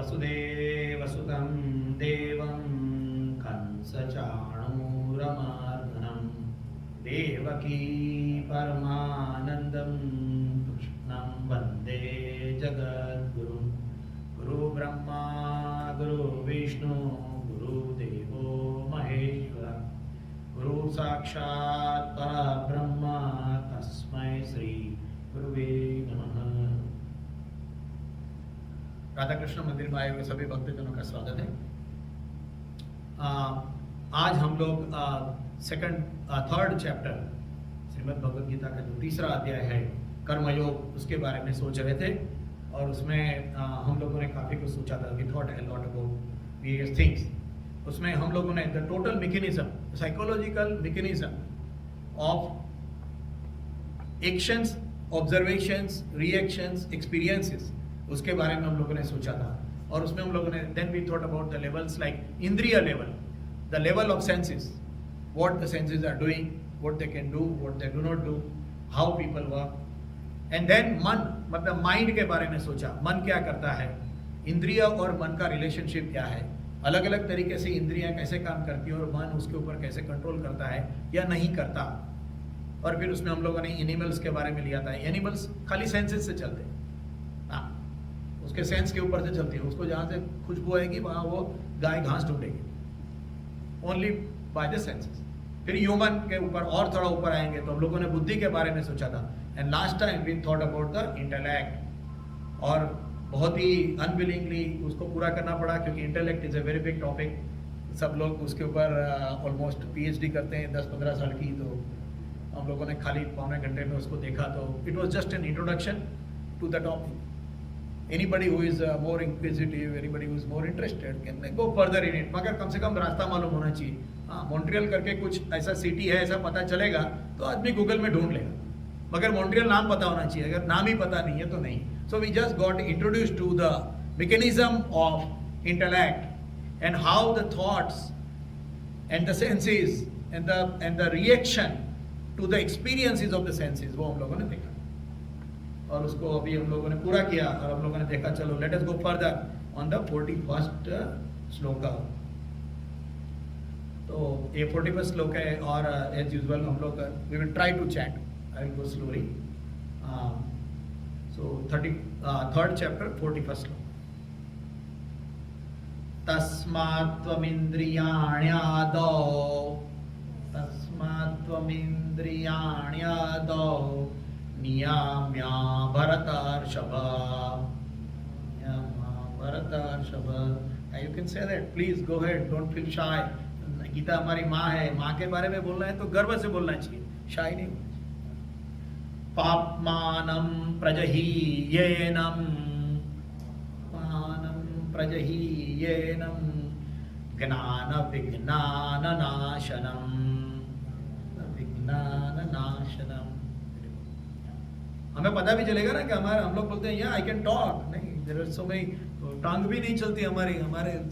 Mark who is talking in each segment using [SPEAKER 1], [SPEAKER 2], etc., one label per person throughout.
[SPEAKER 1] वसुदेवसुतं देवं कंसचाणूरमर्दनं देवकी परमानन्दं कृष्णं वन्दे जगद्गुरुं। गुरुब्रह्मा गुरुविष्णु गुरुदेवो महेश्वर गुरु साक्षात् परब्रह्म तस्मै श्री गुरुवे नमः। राधा कृष्ण मंदिर में आए हुए सभी भक्तजनों का स्वागत है। आज हम लोग थर्ड चैप्टर श्रीमद् भगवद गीता का जो तीसरा अध्याय है कर्मयोग, उसके बारे में सोच रहे थे और उसमें हम लोगों ने काफ़ी कुछ सोचा था। We thought a lot about various things. उसमें हम लोगों ने the total mechanism, psychological mechanism of actions, observations, reactions, experiences, उसके बारे में हम लोगों ने सोचा था। और उसमें हम लोगों ने then we thought about the levels like इंद्रिय level, the level of senses, what the senses are doing, what they can do, what they do not do, how people work. And then मन, मतलब mind के बारे में सोचा, मन क्या करता है, इंद्रिय और मन का रिलेशनशिप क्या है, अलग अलग तरीके से इंद्रियां कैसे काम करती है और मन उसके ऊपर कैसे कंट्रोल करता है या नहीं करता। और फिर उसमें हम लोगों ने एनिमल्स के बारे में लिया था। एनिमल्स खाली सेंसेस से चलते हैं, उसके सेंस के ऊपर से चलती है। उसको जहाँ से खुशबू आएगी वहाँ वो गाय घास ढूंढेगी, ओनली बाय द सेंसेस। फिर ह्यूमन के ऊपर और थोड़ा ऊपर आएंगे तो हम लोगों ने बुद्धि के बारे में सोचा था। And last time we thought about the intellect, और बहुत ही अनविलिंगली उसको पूरा करना पड़ा क्योंकि intellect is a very big topic. सब लोग उसके ऊपर ऑलमोस्ट PhD करते हैं 10-15 साल की, तो हम लोगों ने खाली पौने घंटे में उसको देखा। तो it was just an introduction to the topic. Anybody who is more inquisitive, anybody who is more interested can go further in it, मगर कम से कम रास्ता मालूम होना चाहिए। हाँ, मॉन्ट्रियल करके कुछ ऐसा सिटी है ऐसा पता चलेगा तो आदमी गूगल में ढूंढ लेगा, मगर मॉन्ट्रियल नाम पता होना चाहिए। अगर नाम ही पता नहीं है तो नहीं। So we just got introduced to the mechanism of intellect and how the thoughts and the senses and the reaction to the experiences of the senses, वो हम लोगों ने देखा और उसको अभी हम लोगों ने पूरा किया। और हम लोगों ने देखा चलो let us go further on the 41st श्लोक। तो ये 41st श्लोक है और एज यूजुअल हम लोग we will try to chat, I will go slowly. So third chapter 41st श्लोक। तस्मात्त्वमिन्द्रियाण्यादौ नियाम्या भरतर्षभ, you can say that, please go ahead, don't feel shy। Gita हमारी माँ है, माँ के बारे में बोलना है तो गर्व से बोलना चाहिए, शाय नहीं होना चाहिए। पाप्मानं प्रजहीयेनं, ज्ञान विज्ञाननाशनम्, हमें पता भी चलेगा ना कि हम लोग बोलते हैं या आई कैन टॉक, नहीं, देयर आर सो मेनी, टांग भी नहीं चलती हमारे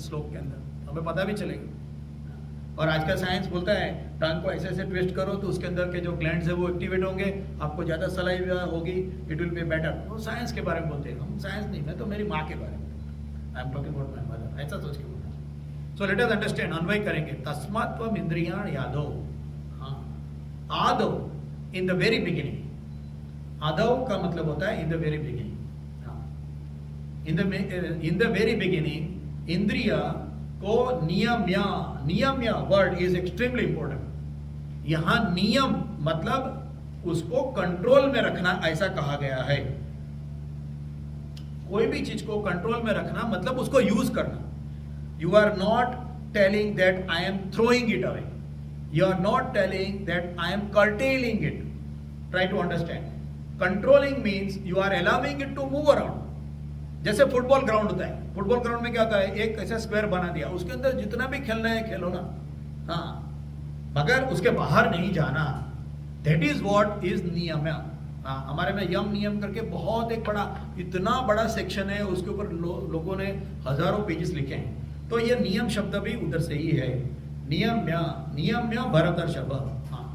[SPEAKER 1] श्लोक के अंदर, हमें पता भी चलेगा। और आज का साइंस बोलता है टांग को ऐसे ऐसे ट्विस्ट करो तो उसके अंदर के जो ग्लैंड्स है वो एक्टिवेट होंगे, आपको ज़्यादा सलाइवा होगी, इट विल बी बेटर। वो साइंस के बारे में बोलते हैं, हम साइंस नहीं, मैं तो मेरी माँ के बारे में, I am talking about my mother, ऐसा सोच के बोलना। सो लेट अस अंडरस्टैंड, अन्वय करेंगे। तस्मात्त्वम् इंद्रियाण यादौ, हाँ, आदौ, इन द वेरी बिगिनिंग। आदौ का मतलब होता है in the very beginning. In the very beginning इंद्रिय को नियम्य, नियम्य वर्ड इज एक्सट्रीमली इंपॉर्टेंट। यहां नियम मतलब उसको कंट्रोल में रखना, ऐसा कहा गया है। कोई भी चीज को कंट्रोल में रखना मतलब उसको यूज करना। You are not telling that I am throwing it away, you are not telling that I am curtailing it. Try to understand. Controlling means you are allowing it to move around. जैसे football ground होता है, football ground में क्या होता है, एक ऐसा square बना दिया, उसके अंदर जितना भी खेलना है खेलो ना, हाँ, मगर उसके बाहर नहीं जाना। दैट इज व्हाट इज नियम। हाँ, हमारे में यम नियम करके बहुत एक बड़ा, इतना बड़ा सेक्शन है, उसके ऊपर लोगों ने हजारों पेजेस लिखे हैं। तो ये नियम शब्द भी उधर से ही है। नियम्य, नियम्य भरतर्षभ। हाँ,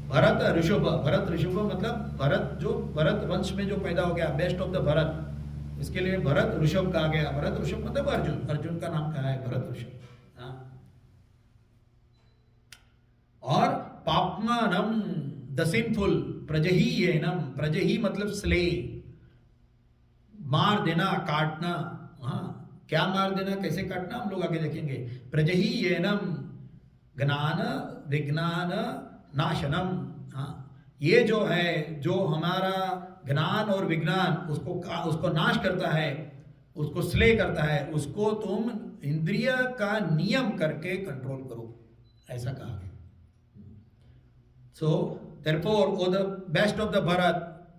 [SPEAKER 1] भरत ऋषभ, भरत ऋषभ मतलब भरत, जो भरत वंश में जो पैदा हो गया, बेस्ट ऑफ द भरत, इसके लिए भरत ऋषभ कहा गया। भरत ऋषभ मतलब अर्जुन, अर्जुन का नाम कहा है भरत ऋषभ। हाँ। और पापमानम द सिंफुल प्रजहीयेनम, प्रजही मतलब स्ले, मार देना, काटना। हाँ, क्या मार देना, कैसे काटना, हम लोग आगे देखेंगे। प्रजहीयेनम ज्ञान विज्ञान नाशनम। हाँ, ये जो है, जो हमारा ज्ञान और विज्ञान उसको नाश करता है, उसको स्ले करता है, उसको तुम इंद्रिय का नियम करके कंट्रोल करो, ऐसा कहा गया। So therefore, oh, the best of the Bharat,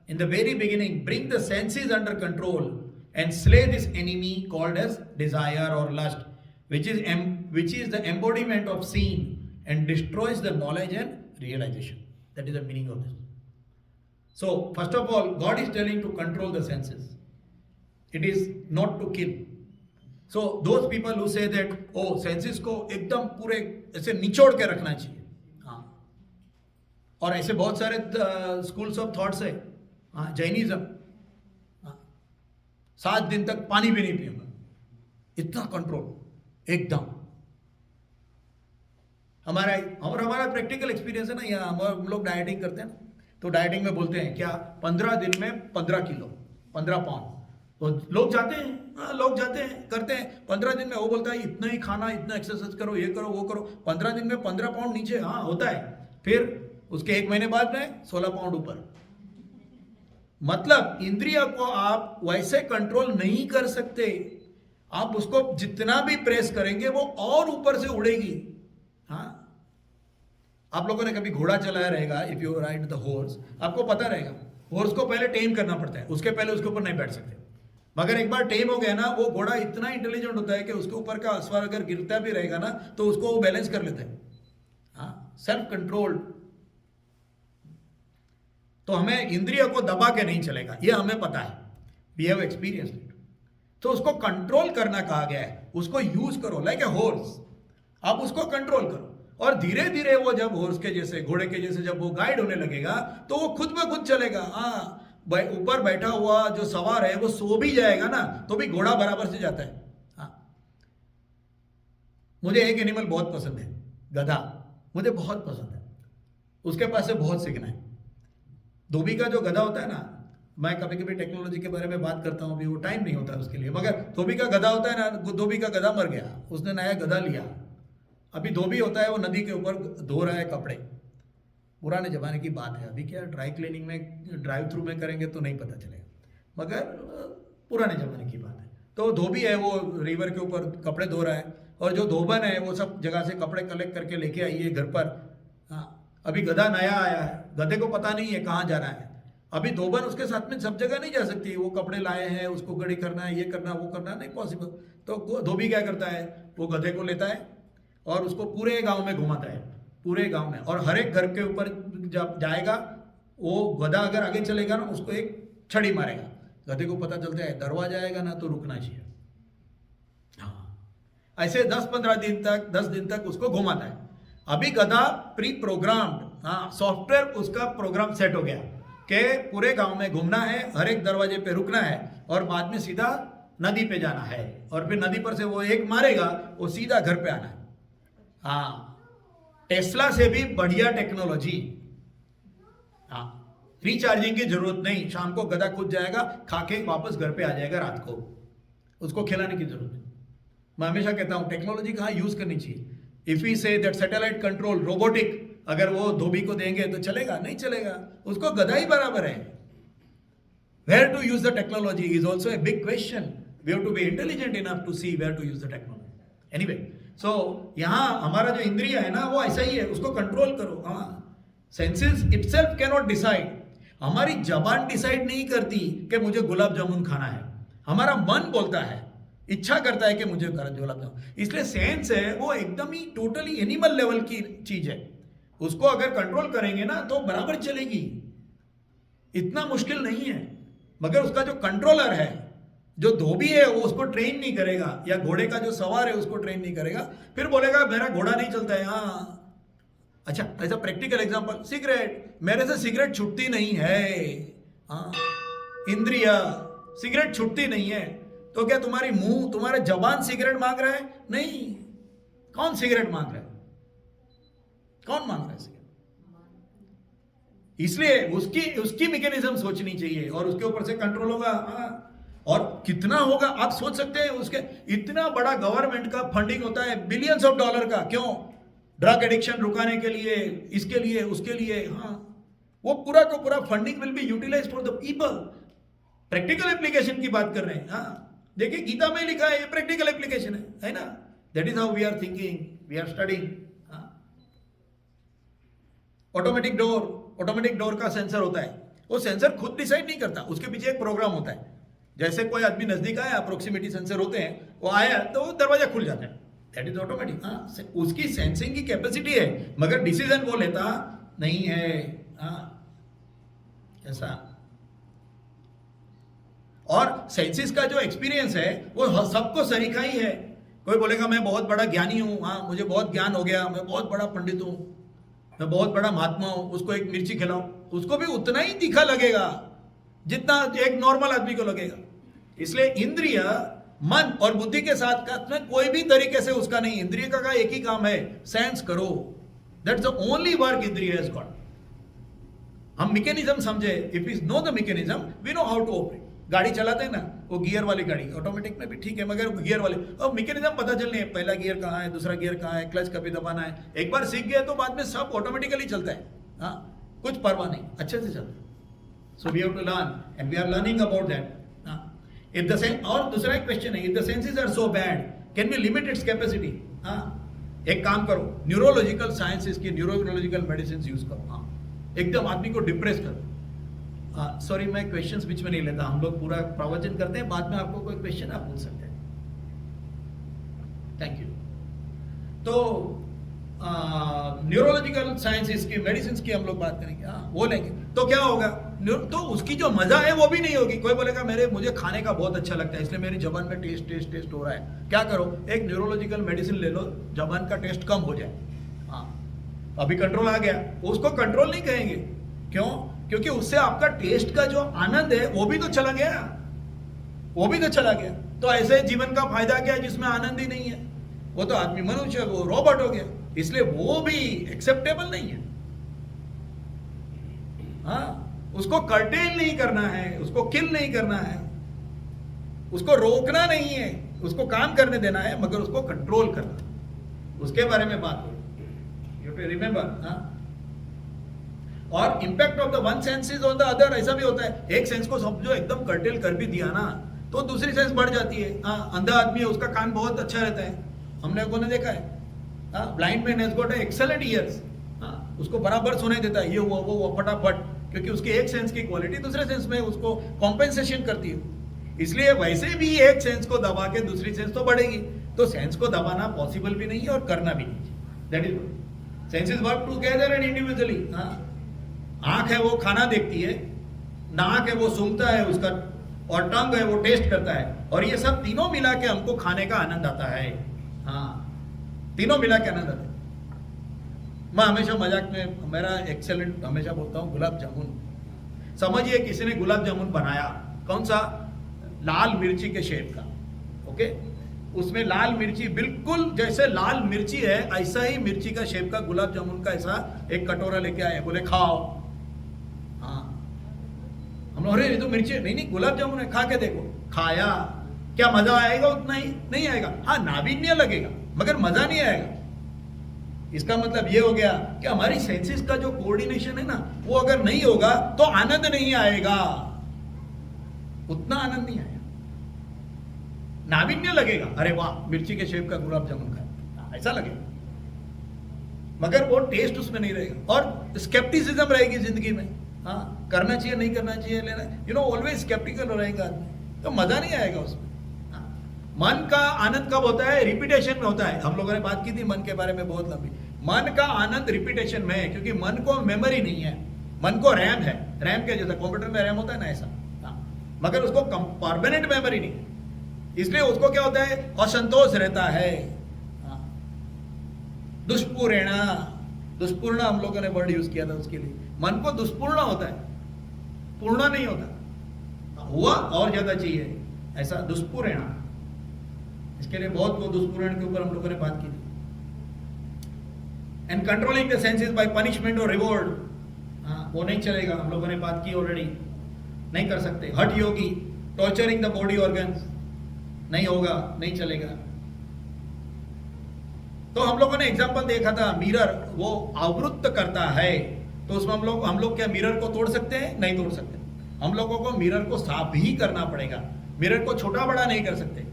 [SPEAKER 1] in the very beginning, bring the senses under control and slay this enemy called as desire or lust, which is the embodiment of sin and destroys the knowledge and realization. That is the meaning of this. So first of all, God is telling to control the senses. It is not to kill. So those people who say that, oh, senses को एकदम पूरे ऐसे निचोड़ के रखना चाहिए, और ऐसे बहुत सारे स्कूल्स ऑफ थॉट्स है। हाँ, जैनिज्म, 7 दिन तक पानी भी नहीं पियूंगा, इतना कंट्रोल एकदम। हमारा प्रैक्टिकल एक्सपीरियंस है ना, यहाँ हम लोग डाइटिंग करते हैं ना, तो डाइटिंग में बोलते हैं क्या, 15 दिन में 15 किलो 15 पाउंड। तो लोग जाते हैं, हाँ, लोग जाते हैं, करते हैं। 15 दिन में वो बोलता है इतना ही खाना, इतना एक्सरसाइज करो, ये करो, वो करो। 15 दिन में 15 पाउंड नीचे, हाँ होता है। फिर उसके 1 महीने बाद में 16 पाउंड ऊपर। मतलब इंद्रिय को आप वैसे कंट्रोल नहीं कर सकते। आप उसको जितना भी प्रेस करेंगे वो और ऊपर से उड़ेगी। हाँ, आप लोगों ने कभी घोड़ा चलाया रहेगा, if you ride the horse, आपको पता रहेगा हॉर्स को पहले टेम करना पड़ता है, उसके पहले उसके ऊपर नहीं बैठ सकते। मगर एक बार टेम हो गया ना, वो घोड़ा इतना इंटेलिजेंट होता है कि उसके ऊपर का अश्वार अगर गिरता भी रहेगा ना, तो उसको वो बैलेंस कर लेता है। हाँ, सेल्फ कंट्रोल्ड। तो हमें इंद्रिय को दबा के नहीं चलेगा, ये हमें पता है, वी हैव एक्सपीरियंस्ड इट। तो उसको कंट्रोल करना कहा गया है, उसको यूज करो लाइक ए हॉर्स। आप उसको कंट्रोल करो, और धीरे धीरे वो जब हॉर्स के जैसे, घोड़े के जैसे जब वो गाइड होने लगेगा, तो वो खुद ब खुद चलेगा। हाँ, ऊपर बैठा हुआ जो सवार है वो सो भी जाएगा ना, तो भी घोड़ा बराबर से जाता है। हाँ, मुझे एक एनिमल बहुत पसंद है, गधा, मुझे बहुत पसंद है, उसके पास से बहुत सीखना है। धोबी का जो गधा होता है ना, मैं कभी कभी टेक्नोलॉजी के बारे में बात करता हूँ, अभी वो टाइम नहीं होता उसके लिए, मगर धोबी का गधा होता है ना, धोबी का गधा मर गया, उसने नया गधा लिया। अभी धोबी होता है, वो नदी के ऊपर धो रहा है कपड़े। पुराने जमाने की बात है, अभी क्या ड्राई क्लीनिंग में, ड्राइव थ्रू में करेंगे तो नहीं पता चलेगा, मगर पुराने जमाने की बात है। तो धोबी है, वो रिवर के ऊपर कपड़े धो रहा है, और जो धोबन है वो सब जगह से कपड़े कलेक्ट करके लेके आइए घर पर। हाँ, अभी गधा नया आया है, गधे को पता नहीं है कहाँ जाना है। अभी धोबन उसके साथ में सब जगह नहीं जा सकती, वो कपड़े लाए हैं, उसको गड़ी करना है, ये करना, वो करना, नहीं पॉसिबल। तो धोबी क्या करता है, वो गधे को लेता है और उसको पूरे गांव में घुमाता है, पूरे गांव में, और हर एक घर के ऊपर जब जाएगा, वो गधा अगर आगे चलेगा ना, उसको एक छड़ी मारेगा। गधे को पता चलता है दरवाजा आएगा ना तो रुकना चाहिए। हाँ, ऐसे 10 दिन तक उसको घुमाता है। अभी गधा प्री प्रोग्राम्ड, हाँ, सॉफ्टवेयर उसका प्रोग्राम सेट हो गया कि पूरे गांव में घूमना है, हर एक दरवाजे पे रुकना है, और बाद में सीधा नदी पे जाना है, और फिर नदी पर से वो एक मारेगा, वो सीधा घर पे आना है। हाँ, टेस्ला से भी बढ़िया टेक्नोलॉजी। हाँ, रिचार्जिंग की जरूरत नहीं, शाम को गधा खुद जाएगा, खा के वापस घर पे आ जाएगा रात को, उसको खिलाने की जरूरत नहीं। मैं हमेशा कहता हूं टेक्नोलॉजी कहाँ यूज करनी चाहिए। If we say that satellite control robotic, अगर वो धोबी को देंगे तो चलेगा, नहीं चलेगा, उसको गधा ही बराबर है। Where to use the technology is also a big question. We have to be intelligent enough to see where to use the technology. Anyway, so यहाँ हमारा जो इंद्रिय है ना, वो ऐसा ही है, उसको कंट्रोल करो। हाँ, senses itself can not decide. हमारी जबान डिसाइड नहीं करती कि मुझे गुलाब जामुन खाना है, हमारा मन बोलता है, इच्छा करता है कि मुझे गुलाब जामुन। इसलिए सेंस है वो एकदम ही टोटली एनिमल लेवल की चीज है, उसको अगर कंट्रोल करेंगे ना तो बराबर चलेगी, इतना मुश्किल नहीं है। मगर उसका जो कंट्रोलर है, जो धोबी है, वो उसको ट्रेन नहीं करेगा, या घोड़े का जो सवार है उसको ट्रेन नहीं करेगा, फिर बोलेगा मेरा घोड़ा नहीं चलता है। हाँ, अच्छा, ऐसा प्रैक्टिकल एग्जांपल, सिगरेट, मेरे से सिगरेट छूटती नहीं है। हाँ, इंद्रिय सिगरेट छूटती नहीं है, तो क्या तुम्हारी मुंह, तुम्हारा जबान सिगरेट मांग रहा है? नहीं। कौन सिगरेट मांग रहा है? कौन मांग रहा है सिगरेट? इसलिए उसकी मैकेनिज्म सोचनी चाहिए और उसके ऊपर से कंट्रोल होगा। और कितना होगा आप सोच सकते हैं? उसके इतना बड़ा गवर्नमेंट का फंडिंग होता है, बिलियंस ऑफ डॉलर का। क्यों? ड्रग एडिक्शन रुकाने के लिए, इसके लिए, उसके लिए। हाँ, वो पूरा का पूरा funding will be utilize for the people. Practical application की बात कर रहे हैं। हाँ, देखिए गीता में लिखा है, ये प्रैक्टिकल एप्लीकेशन है ना? That is how we are thinking, we are studying. Automatic door का सेंसर होता है, वो सेंसर खुद डिसाइड नहीं करता, उसके पीछे एक प्रोग्राम होता है। जैसे कोई आदमी नजदीक आया, अप्रोक्सीमेटी सेंसर होते हैं, वो आया तो वो दरवाजा खुल जाता है, दैट इज ऑटोमेटिक। हाँ, उसकी सेंसिंग की कैपेसिटी है, मगर डिसीजन वो लेता नहीं है। हाँ, ऐसा। और सेंसिस का जो एक्सपीरियंस है वो सबको सरीखा ही है। कोई बोलेगा मैं बहुत बड़ा ज्ञानी हूं, हाँ मुझे बहुत ज्ञान हो गया, मैं बहुत बड़ा पंडित हूं, मैं बहुत बड़ा महात्मा हूं, उसको एक मिर्ची खिलाओ, उसको भी उतना ही तीखा लगेगा जितना एक नॉर्मल आदमी को लगेगा। इसलिए इंद्रिय, मन और बुद्धि के साथ में कोई भी तरीके से उसका नहीं। इंद्रिय का एक ही काम है, सेंस करो, दैट्स द ओनली वर्क इंद्रिय हैज गॉट। हम मैकेनिज्म समझे, if we know the mechanism we know how to operate. गाड़ी चलाते हैं ना, वो गियर वाली गाड़ी, ऑटोमेटिक में भी ठीक है, मगर गियर वाले और मैकेनिज्म पता चलने, पहला गियर कहाँ है, दूसरा गियर कहाँ है, क्लच कभी दबाना है। एक बार सीख गया तो बाद में सब ऑटोमेटिकली चलता है। हाँ, कुछ परवाह नहीं, अच्छे से चलता है। So we have to learn and we are learning about that. If the sense, और दूसरा एक क्वेश्चन है, if the senses are so bad can we limit its capacity? हाँ, एक काम करो, न्यूरोलॉजिकल साइंसेस की न्यूरोलॉजिकल मेडिसिन यूज करो। हाँ, एकदम आदमी को डिप्रेस करो। सॉरी, मैं क्वेश्चंस बीच में नहीं लेता, हम लोग पूरा प्रवचन करते हैं, बाद में आपको कोई क्वेश्चन आप पूछ सकते हैं। Thank you. तो न्यूरोलॉजिकल साइंसेस की, मेडिसिन की हम लोग बात करेंगे। हाँ, वो लेंगे तो क्या होगा? तो उसकी जो मजा है वो भी नहीं होगी। कोई बोलेगा मुझे खाने का बहुत अच्छा लगता है, इसलिए मेरी जबान में टेस्ट हो रहा है। क्या करो, एक न्यूरोलॉजिकल मेडिसिन ले लो, जबान का टेस्ट कम हो जाए। हाँ, अभी कंट्रोल आ गया, उसको कंट्रोल नहीं कहेंगे। क्यों? क्योंकि उससे आपका टेस्ट का जो आनंद है वो भी तो चला गया, वो भी तो चला गया। तो ऐसे जीवन का फायदा क्या है जिसमें आनंद ही नहीं है? वो तो आदमी मनुष्य, वो रोबोट हो गया, इसलिए वो भी एक्सेप्टेबल नहीं है। हाँ, उसको कर्टेल नहीं करना है, उसको किल नहीं करना है, उसको रोकना नहीं है, उसको काम करने देना है, मगर उसको कंट्रोल करना, उसके बारे में बात हो। You to remember. और impact of the one senses on the other, ऐसा भी होता है। एक सेंस को समझो एकदम कर्टेल कर भी दिया ना, तो दूसरी सेंस बढ़ जाती है। हाँ, अंधा आदमी है, उसका कान बहुत अच्छा रहता है, हमने लोगों ने देखा है। हाँ, blind man has got excellent years, उसको बराबर सुनाई देता है, ये हुआ वो हुआ फटाफट, क्योंकि उसकी एक सेंस की क्वालिटी दूसरे सेंस में उसको कॉम्पेंसेशन करती है। इसलिए वैसे भी एक सेंस को दबा के दूसरी सेंस तो बढ़ेगी, तो सेंस को दबाना पॉसिबल भी नहीं है और करना भी नहीं। That is senses work together and individually. आंख है वो खाना देखती है, नाक है वो सूंघता है उसका, और टंग है वो टेस्ट करता है, और ये सब तीनों मिला के हमको खाने का आनंद आता है। हाँ, तीनों मिला के आनंद आता है। मैं हमेशा मजाक में मेरा एक्सेलेंट हमेशा बोलता हूँ गुलाब जामुन। समझिए किसी ने गुलाब जामुन बनाया, कौन सा? लाल मिर्ची के शेप का। ओके, उसमें लाल मिर्ची, बिल्कुल जैसे लाल मिर्ची है ऐसा ही मिर्ची का शेप का गुलाब जामुन का ऐसा एक कटोरा लेके आए, बोले खाओ। हाँ, हम लोग, अरे ये तो मिर्ची है। नहीं, गुलाब जामुन है, खा के देखो। खाया, क्या मजा आएगा? उतना ही नहीं आएगा। हाँ, नावीन्य लगेगा मगर मजा नहीं आएगा। इसका मतलब ये हो गया कि हमारी सेंसेस का जो कोऑर्डिनेशन है ना, वो अगर नहीं होगा तो आनंद नहीं आएगा, उतना आनंद नहीं आएगा। नावीन्य लगेगा, अरे वाह मिर्ची के शेप का गुलाब जामुन खाया, ऐसा लगेगा, मगर वो टेस्ट उसमें नहीं रहेगा। और स्केप्टिसिज्म रहेगी जिंदगी में। हाँ, करना चाहिए नहीं करना चाहिए, लेना, ऑलवेज स्केप्टिकल रहेगा आदमी, तो मजा नहीं आएगा उसमें। मन का आनंद कब होता है? रिपीटेशन में होता है। हम लोगों ने बात की थी मन के बारे में बहुत लंबी। मन का आनंद रिपीटेशन में है, क्योंकि मन को मेमोरी नहीं है, मन को रैम है। रैम के जैसा कंप्यूटर में रैम होता है ना, ऐसा। मगर उसको परमानेंट मेमोरी नहीं, इसलिए उसको क्या होता है? असंतोष रहता है। दुष्पूर्णा, दुष्पूर्ण हम लोगों ने वर्ड यूज किया था उसके लिए। मन को दुष्पूर्ण होता है, पूर्ण नहीं होता। हुआ और ज्यादा चाहिए, ऐसा दुष्पूर्ण। इसके लिए बहुत वो दुष्पूर्ण के ऊपर हम लोगों ने बात की थी। And controlling the senses by punishment और रिवॉर्ड, वो नहीं चलेगा, हम लोगों ने बात की ऑलरेडी, नहीं कर सकते। हठ योगी, टॉर्चरिंग द बॉडी ऑर्गन्स, नहीं होगा, नहीं चलेगा। तो हम लोगों ने एग्जांपल देखा था, मिरर वो आवृत्त करता है, तो उसमें हम लोग क्या मिरर को तोड़ सकते हैं? नहीं तोड़ सकते। हम लोगों को मिरर को साफ ही करना पड़ेगा, मिरर को छोटा बड़ा नहीं कर सकते।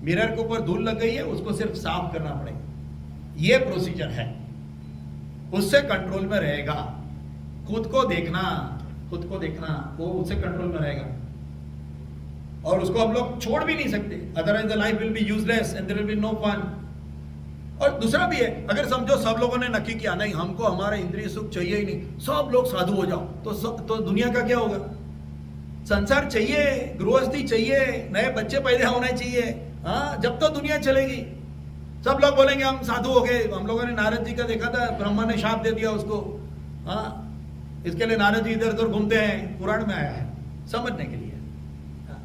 [SPEAKER 1] मिरर के ऊपर धूल लग गई है, उसको सिर्फ साफ करना पड़ेगा, ये प्रोसीजर है, उससे कंट्रोल में रहेगा। खुद को देखना, वो उससे कंट्रोल में रहेगा, और उसको हम लोग छोड़ भी नहीं सकते, otherwise the life will be useless and there will be no fun. और दूसरा भी है, अगर समझो सब लोगों ने नक्की किया नहीं हमको हमारा इंद्रिय सुख चाहिए ही नहीं, सब लोग साधु हो जाओ, तो दुनिया का क्या होगा? संसार चाहिए, गृहस्थी चाहिए, नए बच्चे पैदा होने चाहिए, हाँ, जब तो दुनिया चलेगी। सब लोग बोलेंगे हम साधु हो गए। हम लोगों ने नारद जी का देखा था, ब्रह्मा ने शाप दे दिया उसको, हाँ, इसके लिए नारद जी इधर उधर घूमते हैं, पुराण में आया है समझने के लिए, हाँ,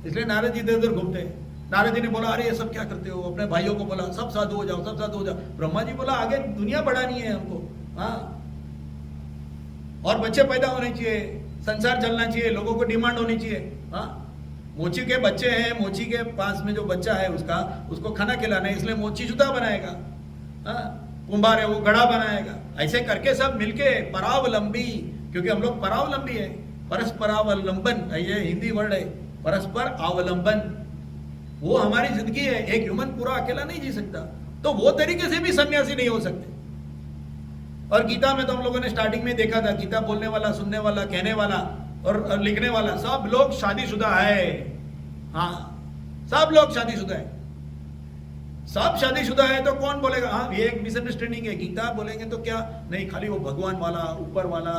[SPEAKER 1] इसलिए नारद जी इधर उधर घूमते हैं। नारद जी ने बोला अरे ये सब क्या करते हो, अपने भाइयों को बोला सब साधु हो जाओ, सब साधु हो जाओ। ब्रह्मा जी बोला आगे दुनिया बढ़ानी है हमको, हाँ, और बच्चे पैदा होने चाहिए, संसार चलना चाहिए, लोगों को डिमांड होनी चाहिए, हाँ। मोची के बच्चे हैं, मोची के पास में जो बच्चा है उसको खाना खिलाना है, इसलिए मोची जूता बनाएगा, हाँ, कुंभार है वो घड़ा बनाएगा। ऐसे करके सब मिलके परावलंबी, क्योंकि हम लोग परावलंबी है, परस्परावलंबन, ये हिंदी वर्ड है, परस्पर अवलंबन, वो हमारी जिंदगी है। एक ह्यूमन पूरा अकेला नहीं जी सकता, तो वो तरीके से भी सन्यासी नहीं हो सकते। और गीता में तो हम लोगों ने स्टार्टिंग में देखा था, गीता बोलने वाला, सुनने वाला, कहने वाला और लिखने वाला सब लोग शादीशुदा है, हाँ, सब लोग शादीशुदा है। सब शादीशुदा है तो कौन बोलेगा हाँ ये एक मिसअंडरस्टैंडिंग है, गीता बोलेंगे तो क्या नहीं, खाली वो भगवान वाला, ऊपर वाला,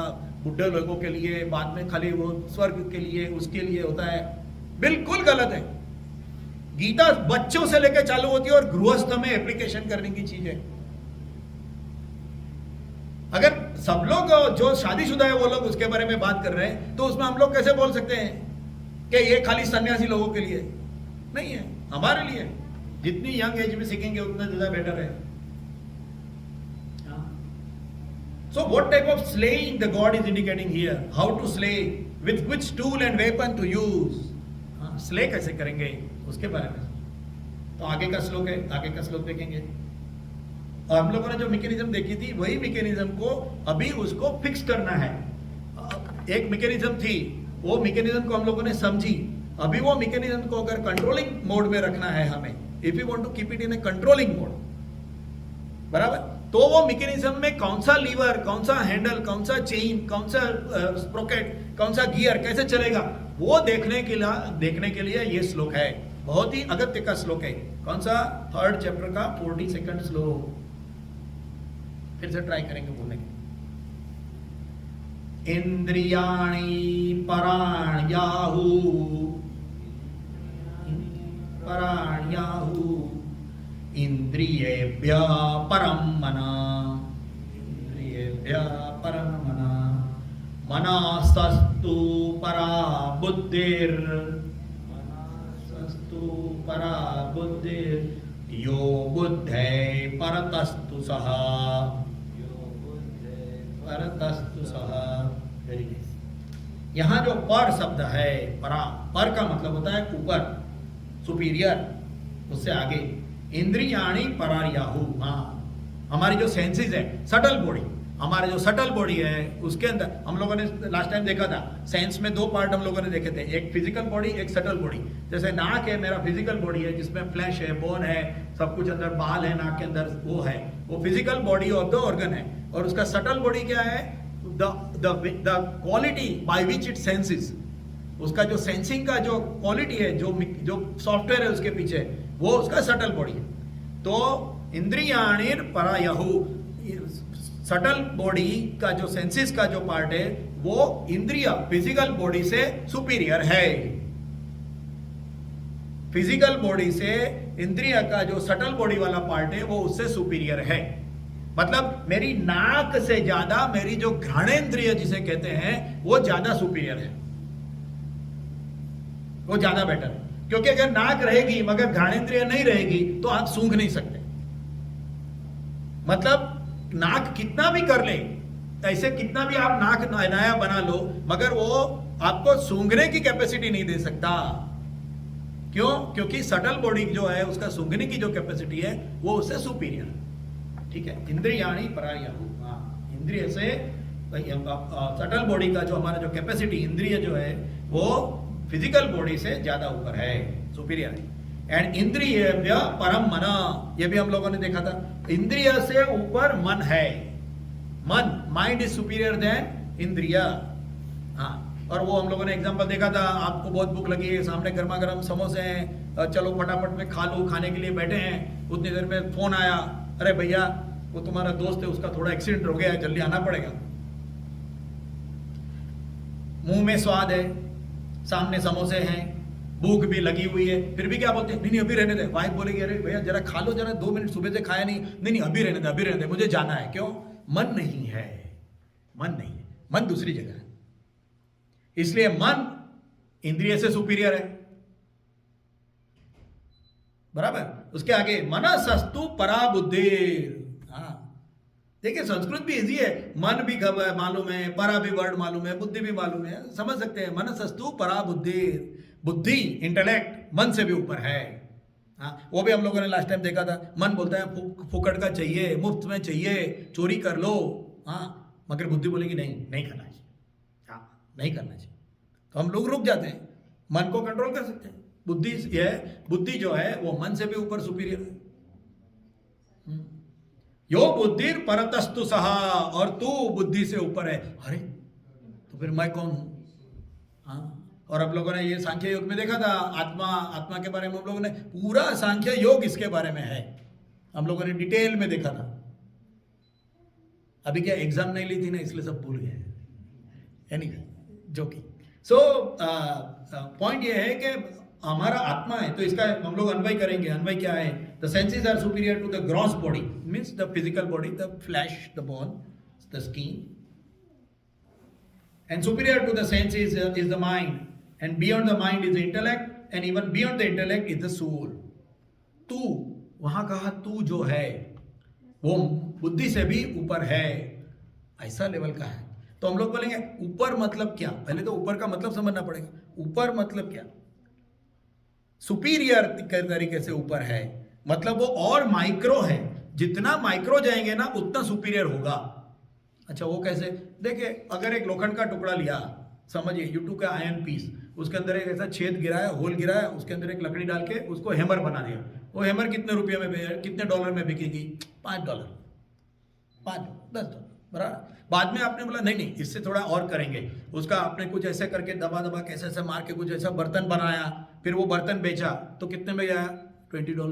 [SPEAKER 1] बुढ़े लोगों के लिए, बाद में खाली वो स्वर्ग के लिए, उसके लिए होता है। बिल्कुल गलत है। गीता बच्चों से लेकर चालू होती है और गृहस्थ में एप्लीकेशन करने की चीज है। अगर सब लोग जो शादीशुदा है वो लोग उसके बारे में बात कर रहे हैं, तो उसमें हम लोग कैसे बोल सकते हैं कि ये खाली सन्यासी लोगों के लिए नहीं है, हमारे लिए। जितनी यंग एज में सीखेंगे उतना ज्यादा बेटर है। So what type of slaying the God is indicating here? How to slay? With which tool and weapon to use? Slay कैसे करेंगे उसके बारे में तो आगे का श्लोक है, आगे का श्लोक देखेंगे। और हम लोगों ने जो मैकेनिज्म देखी थी वही मैकेनिज्म को अभी उसको फिक्स करना है। एक मैकेनिज्म थी, वो मैकेनिज्म को हम लोगों ने समझी, अभी वो मैकेनिज्म को अगर कंट्रोलिंग मोड में रखना है हमें, if you want to keep it in a controlling mode, बराबर, तो वो मैकेनिज्म में कौन सा लीवर, कौन सा हैंडल, कौन सा चेन, कौन सा स्प्रोकेट, कौन सा गियर कैसे चलेगा, वो देखने के लिए ये श्लोक है। बहुत ही अगत्य का श्लोक है। कौन सा? 3rd चैप्टर का 42nd श्लोक। फिर से ट्राई करेंगे बोलने के। इंद्रियाणि पराण्याहु, इंद्रियेभ्यः परं मनः, इंद्रियेभ्यः परं मनः, मनस्तस्तु परा बुद्धिर्, मनस्तस्तु परा बुद्धिर्, यो बुद्धेः परतस्तु सः, यो बुद्धेः परतस्तु सः। Very nice. यहाँ जो पर शब्द है, परा, पर का मतलब होता है ऊपर, सुपीरियर, उससे आगे। इंद्रियाणि परार्याहु, हाँ, हमारी जो सेंसेस है, सटल बॉडी, हमारे जो सटल बॉडी है उसके अंदर हम लोगों ने लास्ट टाइम देखा था, सेंस में 2 पार्ट हम लोगों ने देखे थे, एक फिजिकल बॉडी, एक सटल बॉडी। जैसे नाक है, मेरा फिजिकल बॉडी है जिसमें फ्लैश है, बोन है, सब कुछ अंदर, बाल है नाक के अंदर, वो है, वो physical body of the organ है। और उसका सटल बॉडी क्या है? The quality by which it senses, उसका जो सेंसिंग का जो क्वालिटी है, जो सॉफ्टवेयर है उसके पीछे, वो उसका सटल बॉडी है। तो इंद्रियाणिर परायहु, सटल बॉडी का जो सेंसिस का जो पार्ट है वो इंद्रिय फिजिकल बॉडी से सुपीरियर है। फिजिकल बॉडी से इंद्रिय का जो सटल बॉडी वाला पार्ट है वो उससे सुपीरियर है। मतलब मेरी नाक से ज्यादा मेरी जो घ्राणेंद्रिय जिसे कहते हैं वो ज्यादा सुपीरियर है। वो ज्यादा बेटर है, क्योंकि अगर नाक रहेगी मगर घ्राणेंद्रिय नहीं रहेगी तो आप सूंघ नहीं सकते। मतलब नाक कितना भी कर ले, ऐसे कितना भी आप नाक नया बना लो, मगर वो आपको सूंघने की कैपेसिटी नहीं दे सकता। क्यों? क्योंकि सटल बॉडी जो है उसका सूंघने की जो कैपेसिटी है वो उससे सुपीरियर। ठीक है, इंद्रियाणी परायाहु, इंद्रिय से सटल बॉडी का जो हमारा जो कैपेसिटी इंद्रिय जो है वो फिजिकल बॉडी से ज्यादा ऊपर है, सुपीरियर है। एंड इंद्रिय परम मन, ये भी हम लोगों ने देखा था, इंद्रिय से ऊपर मन है। मन, माइंड इज सुपीरियर देन इंद्रिय। हाँ, और वो हम लोगों ने एग्जांपल देखा था, आपको बहुत भूख लगी है, सामने गर्मा गर्म समोसे हैं, चलो फटाफट में खा लो, खाने के लिए बैठे हैं, उतनी देर में फोन आया, अरे भैया वो तुम्हारा दोस्त है उसका थोड़ा एक्सीडेंट हो गया है, जल्दी आना पड़ेगा। मुंह में स्वाद है, सामने समोसे हैं, भूख भी लगी हुई है, फिर भी क्या बोलते हैं, नहीं अभी रहने दे। वाइफ बोलेगी अरे भैया जरा खा लो, जरा 2 मिनट, सुबह से खाया नहीं, अभी रहने दे, अभी रहने दे, मुझे जाना है। क्यों? मन नहीं है, मन नहीं है, मन दूसरी जगह है। इसलिए मन इंद्रिय से सुपीरियर है, बराबर। उसके आगे मनसस्तु परा बुद्धि। हाँ, देखिए संस्कृत भी इजी है, मन भी मालूम है, परा भी वर्ड मालूम है, बुद्धि भी मालूम है, समझ सकते हैं। मनसस्तु परा बुद्धि, बुद्धि इंटेलेक्ट मन से भी ऊपर है। हाँ, वो भी हम लोगों ने लास्ट टाइम देखा था। मन बोलता है फुकट का चाहिए, मुफ्त में चाहिए, चोरी कर लो। हाँ, मगर बुद्धि बोलेगी नहीं, नहीं करना चाहिए, हाँ नहीं करना चाहिए। तो हम लोग रुक जाते हैं, मन को कंट्रोल कर सकते हैं। बुद्धि ये बुद्धि जो है वो मन से भी ऊपर सुपीरियर है। यो बुद्धि परतस्तु सहा, और तू बुद्धि से ऊपर है। अरे तो फिर मैं कौन हूं? हाँ, और हम लोगों ने ये सांख्य योग में देखा था, आत्मा के बारे में हम लोगों ने पूरा सांख्य योग इसके बारे में है, हम लोगों ने डिटेल में देखा था। अभी क्या एग्जाम नहीं ली थी ना, इसलिए सब भूल गए। Anyway, joking. सो पॉइंट ये है कि हमारा आत्मा है, तो इसका हम लोग अन्वय करेंगे। अन्वय क्या है? The senses are superior to the gross body, means the physical body, the flesh, the bone, the skin, and superior to the senses is the mind, and beyond the mind is the intellect, and even beyond the intellect is the soul. तू, वहां कहा तू जो है वो बुद्धि से भी ऊपर है, ऐसा लेवल का है। तो हम लोग बोलेंगे ऊपर मतलब क्या? पहले तो ऊपर का मतलब समझना पड़ेगा। ऊपर मतलब क्या? सुपीरियर के तरीके से ऊपर है, मतलब वो और माइक्रो है, जितना माइक्रो जाएंगे ना उतना सुपीरियर होगा। अच्छा, वो कैसे? देखिए, अगर एक लोखंड का टुकड़ा लिया, समझिए यूट्यूब का आयरन पीस, उसके अंदर एक ऐसा छेद गिराया, होल गिराया, उसके अंदर एक लकड़ी डाल के उसको हैमर बना दिया। वो हैमर कितने रुपये में, कितने डॉलर में बिकेगी? $5, $10, बराबर। बाद में आपने बोला नहीं नहीं इससे थोड़ा और करेंगे, उसका आपने कुछ ऐसे करके दबा दबा कैसे ऐसे मार के कुछ ऐसा बर्तन बनाया, फिर वो बर्तन बेचा तो कितने में गया? $20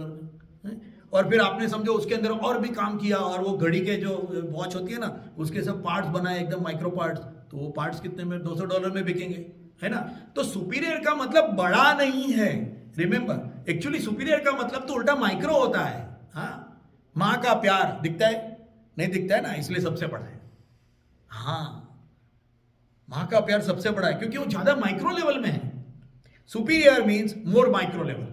[SPEAKER 1] में। और फिर आपने समझो उसके अंदर और भी काम किया, और वो घड़ी के जो वॉच होती है ना, उसके सब पार्ट्स बनाए, एकदम माइक्रो पार्ट्स, तो वो पार्ट्स कितने में? $200 में बिकेंगे, है ना। तो सुपीरियर का मतलब बड़ा नहीं है, रिमेंबर। एक्चुअली सुपीरियर का मतलब तो उल्टा माइक्रो होता है। हाँ, माँ का प्यार दिखता है? नहीं दिखता है ना, इसलिए सबसे बड़ा है। हाँ, मां का प्यार सबसे बड़ा है क्योंकि वो ज्यादा माइक्रो लेवल में है। Superior means more micro level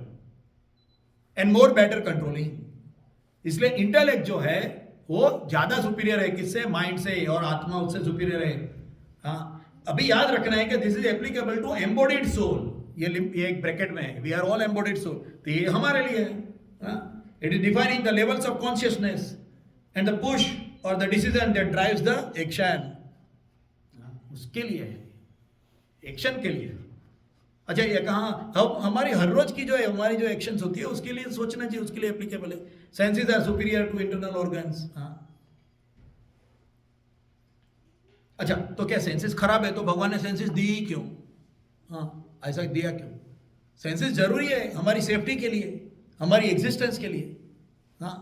[SPEAKER 1] and more better controlling. इसलिए इंटेलेक्ट जो है वो ज्यादा सुपीरियर है, किससे? माइंड से, और आत्मा उससे सुपीरियर है। हाँ, अभी याद रखना है कि this is applicable to embodied soul. ये एक ब्रैकेट में है, we are all embodied soul, तो ये हमारे लिए है। It is defining the levels of consciousness and the push और the decision that drives the action. उसके लिए है, एक्शन के लिए। अच्छा, ये कहाँ हमारी हर रोज की जो है हमारी जो एक्शंस होती है उसके लिए सोचना चाहिए, उसके लिए एप्लीकेबल है। Senses are superior to internal organs. हाँ, अच्छा, तो क्या सेंसेस खराब है तो भगवान ने सेंसेस दी ही क्यों? हाँ, ऐसा दिया क्यों? सेंसेस जरूरी है हमारी सेफ्टी के लिए, हमारी एग्जिस्टेंस के लिए। हाँ,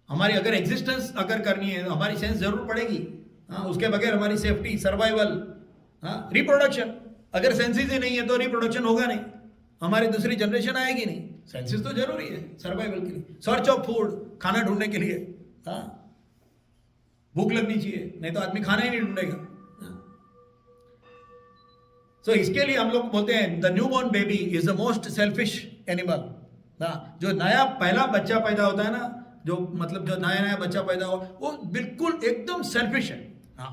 [SPEAKER 1] हमारी अगर एग्जिस्टेंस अगर करनी है तो हमारी सेंस जरूर पड़ेगी। हाँ, उसके बगैर हमारी सेफ्टी, सर्वाइवल, हाँ, रिप्रोडक्शन, अगर सेंसेस ही नहीं है तो रिप्रोडक्शन होगा नहीं, हमारी दूसरी जनरेशन आएगी नहीं। सेंसेस तो जरूरी है सर्वाइवल के लिए, सर्च ऑफ फूड, खाना ढूंढने के लिए। हाँ, भूख लगनी चाहिए, नहीं तो आदमी खाना ही नहीं ढूंढेगा। सो इसके लिए हम लोग बोलते हैं the new born baby is the most selfish animal ना। जो नया पहला बच्चा पैदा होता है ना, जो मतलब जो नया नया बच्चा पैदा हो, वो बिल्कुल एकदम सेल्फिश है। हाँ,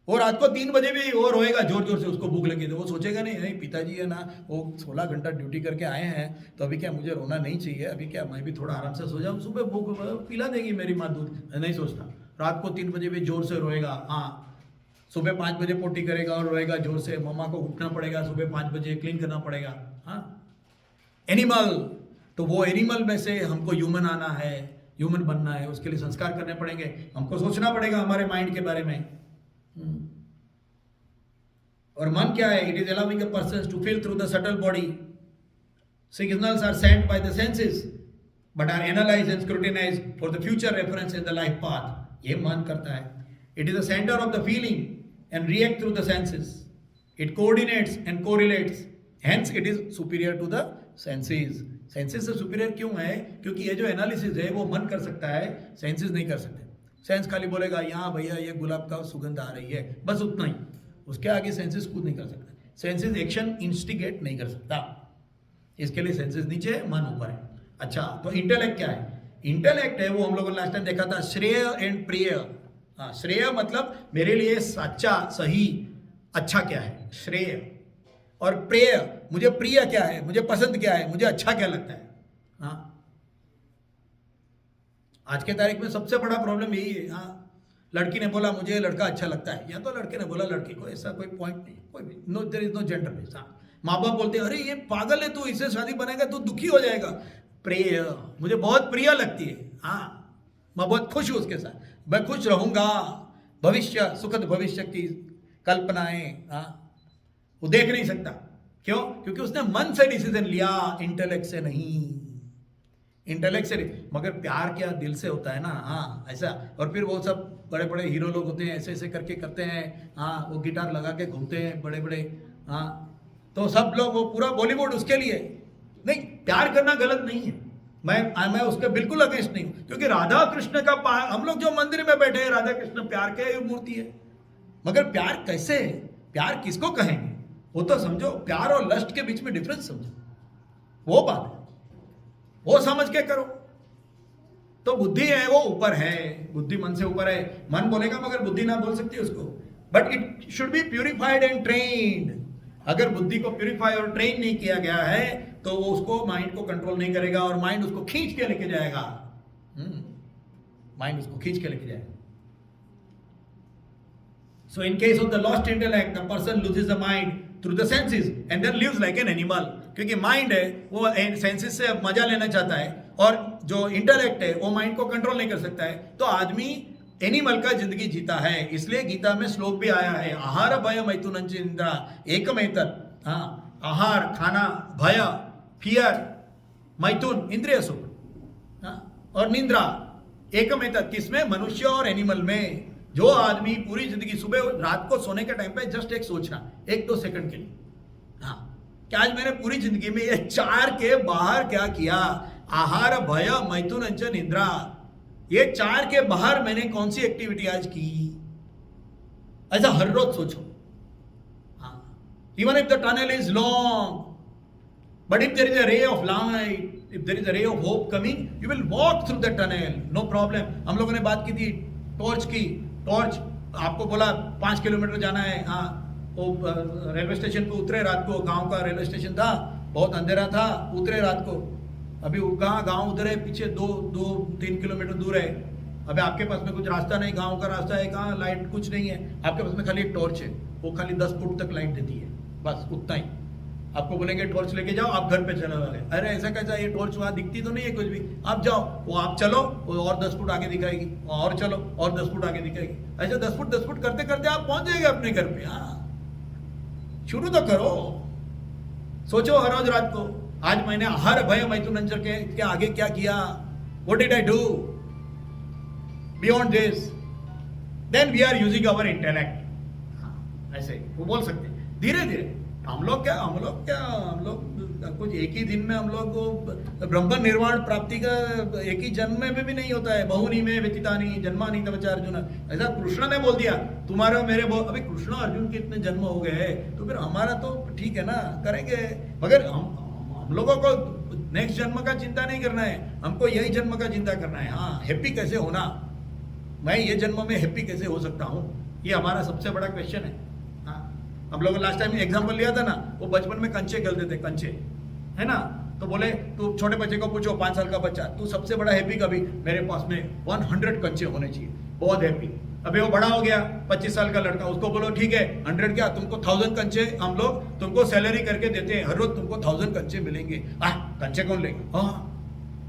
[SPEAKER 1] वो रात को 3 बजे भी वो रोएगा जोर जोर से, उसको भूख लगी तो वो सोचेगा नहीं पिताजी है ना, वो 16 घंटा ड्यूटी करके आए हैं, तो अभी क्या मुझे रोना नहीं चाहिए, अभी क्या मैं भी थोड़ा आराम से सो जाऊँ, सुबह भूख पिला देगी मेरी माँ दूध, नहीं सोचता। रात को 3 बजे भी जोर से रोएगा। हाँ, सुबह 5 बजे पोटी करेगा और रोएगा जोर से, मम्मा को उठना पड़ेगा सुबह 5 बजे, क्लीन करना पड़ेगा। हाँ, एनिमल, तो वो एनिमल में से हमको ह्यूमन आना है, ह्यूमन बनना है, उसके लिए संस्कार करने पड़ेंगे, हमको सोचना पड़ेगा हमारे माइंड के बारे में। और मन क्या है? It is allowing a person to feel through the subtle body. Signals are sent by the senses but are analysed and scrutinised for the future reference in the life path. ये मन करता है। It is the centre of the feeling and react through the senses. It coordinates and correlates, hence it is superior to the senses. Senses से superior क्यों है? क्योंकि ये जो एनालिसिस है वो मन कर सकता है, सेंसेस नहीं कर सकते। सेंस खाली बोलेगा यहाँ भैया ये गुलाब का सुगंध आ रही है, बस उतना ही, उसके आगे सेंसेस कुछ नहीं कर सकता। सेंसेस एक्शन इंस्टिगेट नहीं कर सकता, इसके लिए सेंसेस नीचे है, मन ऊपर है। अच्छा, तो इंटेलेक्ट क्या है? इंटेलेक्ट है वो हम लोगों ने लास्ट टाइम देखा था, श्रेय एंड प्रिय। हाँ, श्रेय मतलब मेरे लिए सच्चा, सही, अच्छा क्या है, श्रेय। और प्रिय, मुझे प्रिय क्या है, मुझे पसंद क्या है, मुझे अच्छा क्या लगता है। हाँ, आज के तारीख में सबसे बड़ा प्रॉब्लम यही है। हाँ, लड़की ने बोला मुझे लड़का अच्छा लगता है, या तो लड़के ने बोला लड़की को, ऐसा कोई पॉइंट नहीं, कोई भी no, there is no gender base. हाँ, माँ बाप बोलते हैं अरे ये पागल है, तू इससे शादी बनाएगा तो दुखी हो जाएगा। प्रिय, मुझे बहुत प्रिय लगती है। हाँ, मैं बहुत खुश हूँ उसके साथ, मैं खुश रहूंगा। भविष्य, सुखद भविष्य की कल्पनाएं, हाँ, वो देख नहीं सकता। क्यों? क्योंकि उसने मन से डिसीजन लिया, इंटेलेक्ट से नहीं। इंटेलेक्ट से नहीं, मगर प्यार क्या दिल से होता है ना। हाँ, ऐसा। और फिर वो सब बड़े बड़े हीरो लोग होते हैं, ऐसे ऐसे करके करते हैं। हाँ, वो गिटार लगा के घूमते हैं बड़े बड़े। हाँ, तो सब लोग, वो पूरा बॉलीवुड उसके लिए। नहीं, प्यार करना गलत नहीं है, मैं उसके बिल्कुल अगेंस्ट नहीं हूं। क्योंकि राधा कृष्ण का हम लोग जो मंदिर में बैठे हैं, राधा कृष्ण प्यार के मूर्ति है। मगर प्यार कैसे है, प्यार किसको कहेंगे, वो तो समझो। प्यार और लस्ट के बीच में डिफरेंस समझो, वो बात है, वो समझ के करो। तो बुद्धि है वो ऊपर है, बुद्धि मन से ऊपर है। मन बोलेगा मगर बुद्धि ना बोल सकती उसको। But it should be purified and trained. अगर बुद्धि को प्यूरिफाई और ट्रेन नहीं किया गया है तो वो उसको, माइंड को कंट्रोल नहीं करेगा, और माइंड उसको खींच के लेके जाएगा। माइंड उसको खींच के लेके जाएगा। So in case of the lost intellect, the person loses the mind through the senses and then lives like an animal. क्योंकि माइंड है वो सेंसेस से मजा लेना चाहता है, और जो इंटेलेक्ट है वो माइंड को कंट्रोल नहीं कर सकता है, तो आदमी एनिमल का जिंदगी जीता है। इसलिए गीता में श्लोक भी आया है, आहार भय मैथुनंच इंद्रा एकमेतत्। हाँ, आहार खाना, भय फियर, मैथुन इंद्रिय सुख, हाँ, और निंद्रा एकमेतत्। किसमें? मनुष्य और एनिमल में। जो आदमी पूरी जिंदगी, सुबह रात को सोने के टाइम पे जस्ट एक सोचना 1-2 सेकंड के लिए, हाँ, कि आज मैंने पूरी जिंदगी में ये 4 के बाहर क्या किया। आहार भय मैथुन अंच निद्रा, ये 4 के बाहर मैंने कौन सी एक्टिविटी आज की, ऐसा हर रोज सोचो। हाँ, even if the tunnel is long, but if there is a ray of light, if there is a ray of hope coming, you will walk through the tunnel, no problem. हम लोगों ने बात की थी टॉर्च की। Torch आपको बोला 5 kilometre जाना है। हाँ, वो रेलवे स्टेशन पे उतरे रात को, गांव का रेलवे स्टेशन था, बहुत अंधेरा था, उतरे रात को। अभी कहाँ गांव उतरे, पीछे 2-3 किलोमीटर दूर है। अभी आपके पास में कुछ रास्ता नहीं, गांव का रास्ता है, कहाँ लाइट कुछ नहीं है, आपके पास में खाली एक टॉर्च है, वो खाली 10 फुट तक लाइट देती है, बस उतना ही। आपको बोलेंगे टॉर्च लेके जाओ, आप घर पे चले वाले, अरे ऐसा कैसा, ये टॉर्च वहां दिखती तो नहीं है कुछ भी, आप जाओ, वो आप चलो, वो और 10 फुट आगे दिखाएगी, और चलो और 10 फुट आगे दिखाएगी। ऐसे 10 फुट करते करते आप पहुंच जाएंगे अपने घर पे। हाँ, शुरू तो करो, सोचो हर रोज रात को, आज मैंने हर भय मैथुनंचर के आगे क्या किया, what did I do beyond this, then we are using our intellect. ऐसे वो बोल सकते हैं धीरे धीरे। हम लोग कुछ एक ही दिन में हम लोग को ब्रह्म निर्वाण प्राप्ति का एक ही जन्म में भी नहीं होता है। बहुनी में व्यतीतानि जन्मानि तव च अर्जुन, ऐसा कृष्ण ने बोल दिया। तुम्हारे और मेरे अभी कृष्ण अर्जुन के इतने जन्म हो गए तो फिर हमारा तो ठीक है ना, करेंगे, मगर हम लोगों को नेक्स्ट जन्म का चिंता नहीं करना है, हमको यही जन्म का चिंता करना है। हाँ, हैप्पी कैसे होना, मैं ये जन्म में हैप्पी कैसे हो सकता हूँ, ये हमारा सबसे बड़ा क्वेश्चन है। हाँ, हम लोगों ने लास्ट टाइम एग्जांपल लिया था ना, वो बचपन में कंचे खेलते थे, कंचे, है ना, तो बोले तू छोटे बच्चे को पूछो 5 साल का बच्चा, तू सबसे बड़ा हैप्पी कभी, मेरे पास में 100 कंचे होने चाहिए, बहुत हैप्पी। अभी वो बड़ा हो गया 25 साल का लड़का, उसको बोलो ठीक है 100 क्या, तुमको 1000 कंचे हम लोग तुमको सैलरी करके देते हैं, हर रोज तुमको 1000 कंचे मिलेंगे। कंचे कौन लेंगे? हाँ,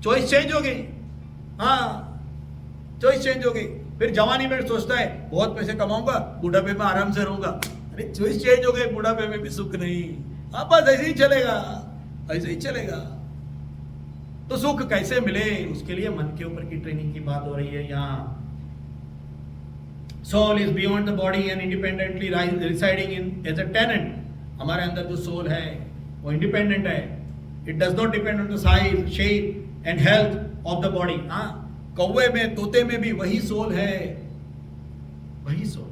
[SPEAKER 1] चॉइस चेंज हो गई। हाँ, चॉइस चेंज हो गई। फिर जवानी में सोचता है बहुत पैसे कमाऊंगा, बुढ़ापे में आराम से रहूंगा। अरे चॉइस चेंज हो गई, बुढ़ापे में भी सुख नहीं। हाँ, बस ऐसे ही चलेगा, ऐसे ही चलेगा। तो सुख कैसे मिले, उसके लिए मन के ऊपर की ट्रेनिंग की बात हो रही है यहाँ। Soul is beyond the body and independently residing in as a tenant. हमारे अंदर जो सोल है वो इंडिपेंडेंट है, it does not depend on the size, shape and health of the body. हाँ, कौवे में, तोते में भी वही सोल है, वही सोल है।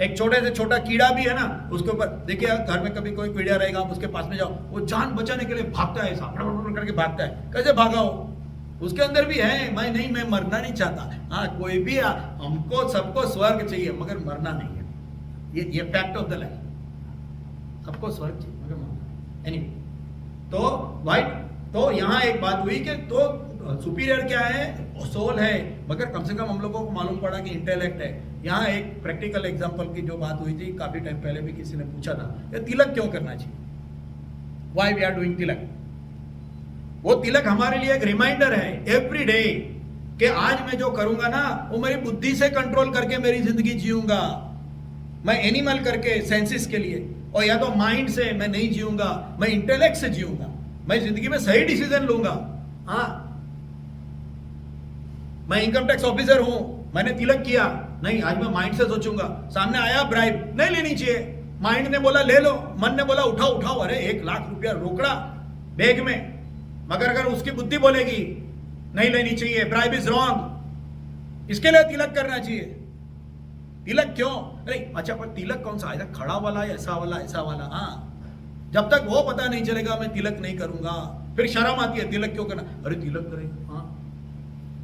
[SPEAKER 1] एक छोटे से छोटा कीड़ा भी है ना, उसके ऊपर देखिए, घर में कभी कोई कीड़ा रहेगा, आप उसके पास में जाओ, वो जान बचाने के लिए भागता है, ऐसा करके भागता है। कैसे भागा हो? उसके अंदर भी है, मैं मरना नहीं चाहता। हाँ, कोई भी हमको सबको स्वर्ग चाहिए मगर मरना नहीं है, ये फैक्ट ऑफ द लाइफ। सबको स्वर्ग चाहिए मगर मरना। एनीवे, तो वाइट, तो यहाँ एक बात हुई कि तो सुपीरियर क्या है, सोल है, मगर कम से कम हम लोगों को मालूम पड़ा कि इंटेलेक्ट है। यहाँ एक प्रैक्टिकल एग्जांपल की जो बात हुई थी, काफी टाइम पहले भी किसी ने पूछा था, ये तिलक क्यों करना चाहिए, व्हाई वी आर डूइंग तिलक। वो तिलक हमारे लिए एक रिमाइंडर है एवरी डे कि आज मैं जो करूंगा ना, वो मेरी बुद्धि से कंट्रोल करके मेरी जिंदगी जीऊंगा। मैं एनिमल करके सेंसेस के लिए, और या तो माइंड से मैं नहीं जीऊंगा, मैं इंटेलेक्ट से जीऊंगा, मैं जिंदगी में सही डिसीजन लूंगा। हाँ, मैं इनकम टैक्स ऑफिसर हूं, मैंने तिलक किया, नहीं, आज मैं माइंड से सोचूंगा। सामने आया ब्राइब, नहीं लेनी चाहिए, माइंड ने बोला ले लो, मन ने बोला उठाओ उठाओ, अरे 1 लाख रुपया रोकड़ा बैग में, मगर अगर उसकी बुद्धि बोलेगी नहीं लेनी चाहिए, ब्राइब इज रॉन्ग, इसके लिए तिलक करना चाहिए। तिलक क्यों? अरे अच्छा, पर तिलक कौन सा, ऐसा खड़ा वाला, ऐसा वाला, ऐसा वाला? हाँ, जब तक वो पता नहीं चलेगा मैं तिलक नहीं करूंगा। फिर शर्म आती है, तिलक क्यों करना, अरे तिलक करेंगे। हाँ,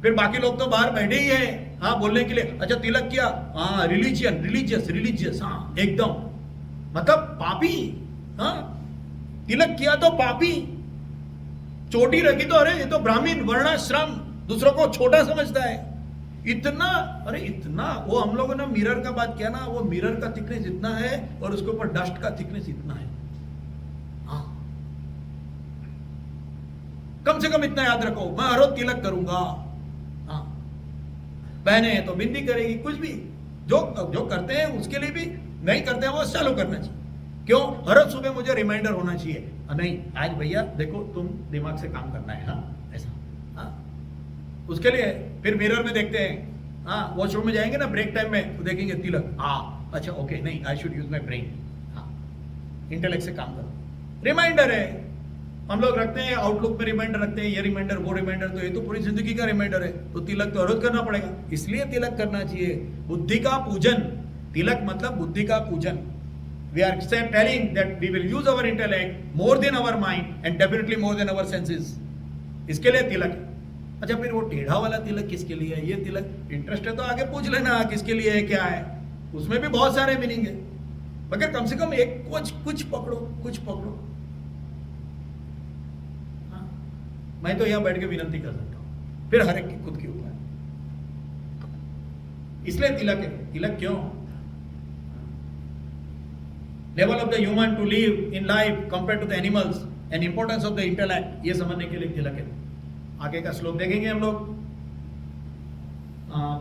[SPEAKER 1] फिर बाकी लोग तो बाहर बैठे ही हैं, हाँ, बोलने के लिए, अच्छा तिलक किया, हाँ, रिलीजियन, रिलीजियस, हाँ, एकदम, मतलब पापी। हाँ, तिलक किया तो पापी, चोटी रखी तो अरे ये तो ब्राह्मण, वर्णाश्रम, दूसरों को छोटा समझता है। इतना, अरे इतना, वो हम लोगों ने मिरर का बात किया ना, वो मिरर का थिकनेस इतना है और उसके ऊपर डस्ट का थिकनेस इतना है। हाँ, कम से कम इतना याद रखो, मैं हर रोज तिलक करूंगा। हाँ, बहने हैं तो बिंदी करेगी, कुछ भी जो करते हैं उसके लिए भी, नहीं करते हैं वो चालू करना चाहिए। क्यों? हर रोज सुबह मुझे रिमाइंडर होना चाहिए, नहीं आज भैया देखो तुम दिमाग से काम करना है। हाँ, ऐसा। हाँ, उसके लिए फिर मिरर में देखते हैं, हाँ, वॉशरूम में जाएंगे ना ब्रेक टाइम में, तो देखेंगे तिलक, हाँ, अच्छा ओके, नहीं, I should use my brain. हाँ, इंटेलेक्ट से काम करो, रिमाइंडर है। हम लोग रखते हैं आउटलुक में रिमाइंडर रखते हैं, ये रिमाइंडर वो रिमाइंडर, तो ये तो पूरी जिंदगी का रिमाइंडर है, तो तिलक तो हर रोज करना पड़ेगा, इसलिए तिलक करना चाहिए। बुद्धि का पूजन, तिलक मतलब बुद्धि का पूजन। We are telling that we will use our intellect more than our mind and definitely more than our senses. इसके लिए तिलक। अच्छा, फिर वो टेढ़ा वाला तिलक किसके लिए है? ये तिलक इंटरेस्ट है तो आगे पूछ लेना किसके लिए है, क्या है, उसमें भी बहुत सारे मीनिंग है, मगर कम से कम एक कुछ पकड़ो, कुछ पकड़ो। हाँ, मैं तो यहाँ बैठ के विनती कर सकता हूँ, फिर हर एक की खुद की ऊपर। इसलिए तिलक है। तिलक क्यों? Level of the human to live in life compare to the animals and importance of the intellect, ये समझने के लिए तिलक है। आगे का श्लोक देखेंगे हम लोग,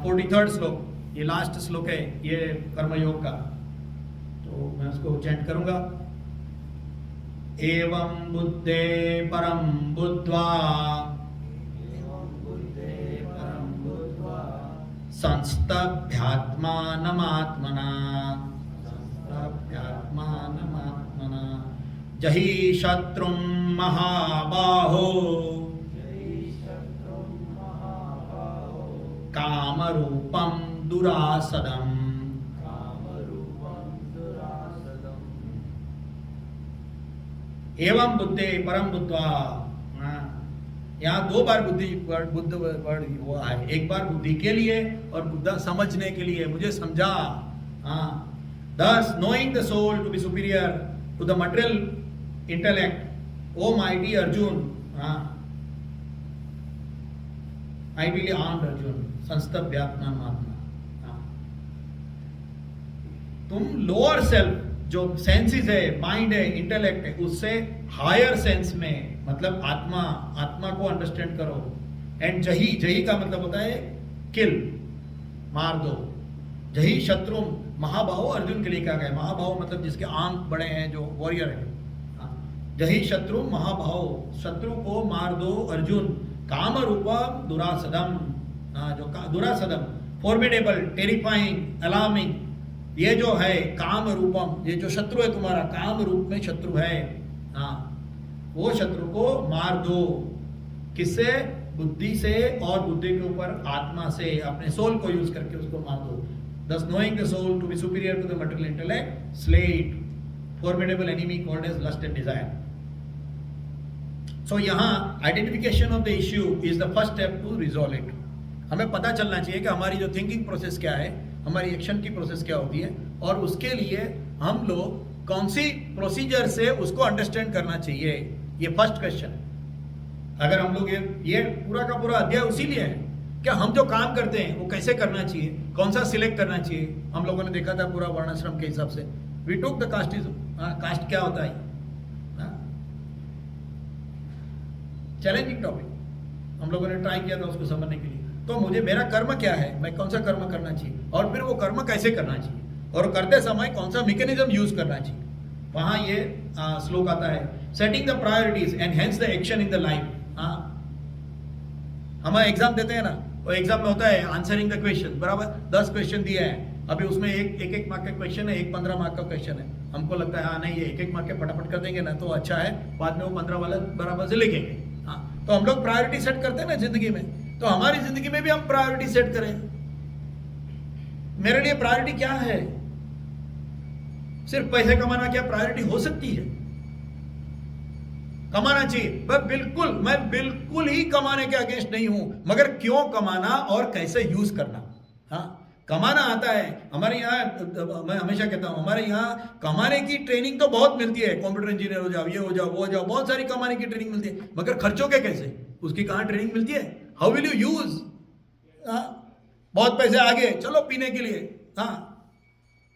[SPEAKER 1] 43rd श्लोक, ये लास्ट श्लोक है ये कर्मयोग का, तो मैं उसको चैंट करूंगा। एवं बुद्धे परम बुद्ध्वा संस्तभ्यात्मानमात्मना जहि शत्रुं महाबाहो कामरूपं दुरासदम्। एवं बुद्धे परम बुद्ध्वा, यहाँ दो बार बुद्ध वर्ड हुआ है, एक बार बुद्धि के लिए और बुद्धा समझने के लिए, मुझे समझा। Thus knowing the soul to be superior to the material intellect, O mighty Arjun, mightily armed Arjun, संस्तभ्यात्मा महात्मा, तुम लोअर सेल्फ जो सेंसेस है, माइंड है, इंटेलेक्ट है, उससे हायर सेंस में, मतलब आत्मा को अंडरस्टैंड करो। एंड जही का मतलब होता है किल, मार दो। जही शत्रु महाबाहो, अर्जुन के लिए कहा गया। महाबाहो मतलब जिसके आंख बड़े हैं, जो वॉरियर है। जही शत्रु महाबाहो, शत्रु को मार दो अर्जुन। काम रूपम दुरासदम, जो दुरासदम, फॉर्मिडेबल, टेरिफाइंग, अलार्मिंग, ये जो है काम रूपम, ये जो शत्रु है तुम्हारा, काम रूप में शत्रु है, वो शत्रु को मार दो। किससे? बुद्धि से, और बुद्धि के ऊपर आत्मा से, अपने सोल को यूज करके उसको मार दो। Thus knowing the soul to be superior to the material intellect, slay it, formidable enemy called as lust and desire. So यहाँ identification of the issue is the first step to resolve it. हमें पता चलना चाहिए कि हमारी जो thinking process क्या है, हमारी एक्शन की प्रोसेस क्या होती है, और उसके लिए हम लोग कौन सी प्रोसीजर से उसको अंडरस्टैंड करना चाहिए। ये फर्स्ट क्वेश्चन है। अगर हम लोग ये पूरा का पूरा अध्याय उसी लिए है, क्या हम जो काम करते हैं वो कैसे करना चाहिए, कौन सा सिलेक्ट करना चाहिए। हम लोगों ने देखा था पूरा वर्णाश्रम के हिसाब से। We took the casteism, caste क्या होता है, चैलेंजिंग टॉपिक, हम लोगों ने ट्राई किया था उसको समझने के लिए। तो मुझे मेरा कर्म क्या है, मैं कौन सा कर्म करना चाहिए, और फिर वो कर्म कैसे करना चाहिए, और करते समय कौन सा मैकेनिज्म यूज करना चाहिए। वहां ये श्लोक आता है, setting the priorities and hence the action in the life. हम एग्जाम देते हैं ना, वो एग्जाम में होता है आंसरिंग द क्वेश्चन, बराबर 10 क्वेश्चन दिए हैं, अभी उसमें एक मार्क का क्वेश्चन है, एक 15 मार्क का क्वेश्चन है। हमको लगता है हाँ नहीं, ये एक मार्क के फटाफट कर देंगे ना तो अच्छा है, बाद में वो 15 वाला बराबर से लिखेंगे। तो हम लोग प्रायोरिटी सेट करते हैं ना जिंदगी में, तो हमारी जिंदगी में भी हम प्रायोरिटी सेट करें। मेरे लिए प्रायोरिटी क्या है? सिर्फ पैसे कमाना क्या प्रायोरिटी हो सकती है? कमाना चाहिए, मैं बिल्कुल ही कमाने के अगेंस्ट नहीं हूं, मगर क्यों कमाना और कैसे यूज करना। कमाना आता है हमारे यहाँ, मैं हमेशा कहता हूं हमारे यहाँ कमाने की ट्रेनिंग तो बहुत मिलती है, कंप्यूटर इंजीनियर हो जाओ, ये हो जाओ, वो हो जाओ, बहुत सारी कमाने की ट्रेनिंग मिलती है, मगर खर्चों के कैसे, उसकी कहां ट्रेनिंग मिलती है? How will you use. बहुत पैसे आ गए, चलो पीने के लिए,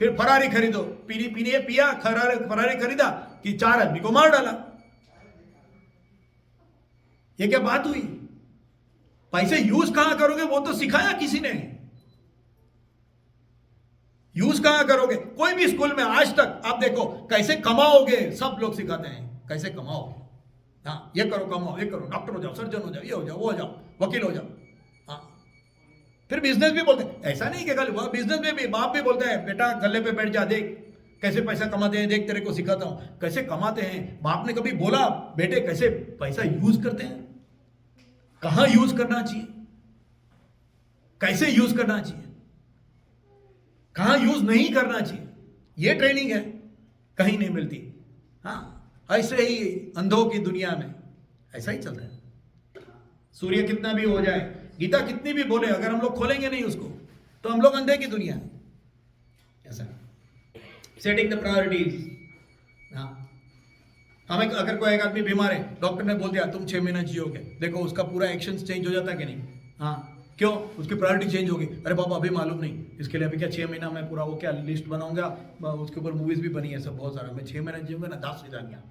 [SPEAKER 1] फिर फरारी खरीदो, पीने पिया, फरारी खरीदा कि 4 आदमी को मार डाला। ये क्या बात हुई? पैसे यूज कहां करोगे वो तो सिखाया किसी ने, यूज कहां करोगे? कोई भी स्कूल में आज तक आप देखो कैसे कमाओगे, सब लोग सिखाते हैं कैसे कमाओगे। ये करो, कमाओ, ये करो, डॉक्टर हो जाओ, सर्जन हो जाओ, ये हो जाओ, वो हो जाओ, वकील हो जाओ। फिर बिजनेस भी बोलते हैं, ऐसा नहीं कि खाली बिजनेस में भी बाप भी बोलते हैं, बेटा गले पे बैठ जा, देख कैसे पैसा कमाते हैं, देख तेरे को सिखाता हूं कैसे कमाते हैं। बाप ने कभी बोला बेटे कैसे पैसा यूज करते हैं, कहां यूज करना चाहिए, कैसे यूज करना चाहिए, कहां यूज नहीं करना चाहिए, ये ट्रेनिंग है, कहीं नहीं मिलती। ऐसे ही अंधों की दुनिया में ऐसा ही चल रहा है। सूर्य कितना भी हो जाए, गीता कितनी भी बोले, अगर हम लोग खोलेंगे नहीं उसको तो हम लोग अंधे की दुनिया है। ऐसा सेटिंग द प्रायोरिटीज। हमें अगर कोई एक आदमी बीमार है, डॉक्टर ने बोल दिया तुम 6 महीना जियोगे, देखो उसका पूरा एक्शन चेंज हो जाता है कि नहीं? क्यों? उसकी प्रायोरिटी चेंज होगी। अरे बाबा अभी मालूम नहीं, इसके लिए अभी क्या 6 महीना मैं पूरा वो क्या लिस्ट बनाऊंगा, उसके ऊपर मूवीज भी बनी है सब बहुत सारा, मैं 6 महीना जियूंगा ना 10 सीधानियाँ।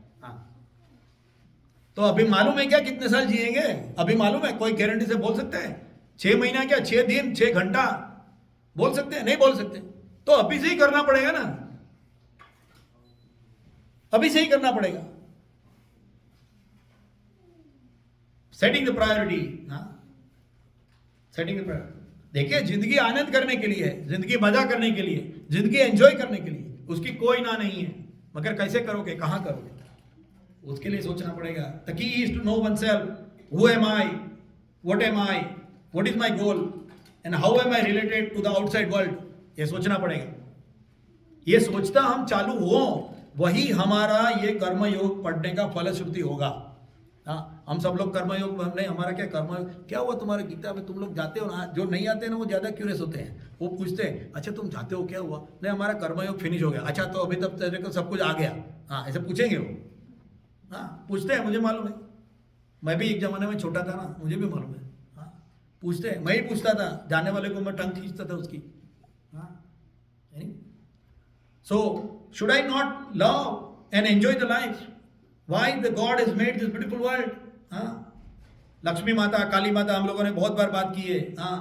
[SPEAKER 1] तो अभी मालूम है क्या कितने साल जिएंगे? अभी मालूम है? कोई गारंटी से बोल सकते हैं? 6 महीना क्या, 6 दिन, 6 घंटा बोल सकते हैं? नहीं बोल सकते। तो अभी से ही करना पड़ेगा ना, अभी से ही करना पड़ेगा। Setting the priority, setting the priority. देखिए जिंदगी आनंद करने के लिए है, जिंदगी मजा करने के लिए, जिंदगी एंजॉय करने के लिए, उसकी कोई ना नहीं है, मगर कैसे करोगे, कहां करोगे? उसके लिए सोचना पड़ेगा. The key is to know oneself. Who am I? What am I? What is my goal? And how am I related to the outside world? ये सोचना पड़ेगा. ये सोचता हम चालू हो, वही हमारा ये कर्मयोग पढ़ने का फलश्रुति होगा. हाँ, हम सब लोग कर्मयोग नहीं, हमारा क्या कर्मयोग, क्या हुआ तुम्हारे गीता में, तुम लोग जाते हो ना, जो नहीं आते हैं ना वो ज़्यादा क्यूरियस होते हैं. वो पूछते हैं अच्छा तुम जाते हो, क्या हुआ, नहीं हमारा कर्मयोग फिनिश हो गया. अच्छा तो अभी तक तेरे को सब कुछ आ गया. हाँ, ऐसे पूछेंगे वो. हाँ, पूछते हैं, मुझे मालूम है, मैं भी एक जमाने में छोटा था ना, मुझे भी मालूम है. हाँ, पूछते हैं, मैं ही पूछता था, जाने वाले को मैं टंग खींचता था उसकी. हाँ, so should I not love and enjoy the life? Why the God has made this beautiful world? हाँ, लक्ष्मी माता, काली माता हम लोगों ने बहुत बार बात की है. हाँ,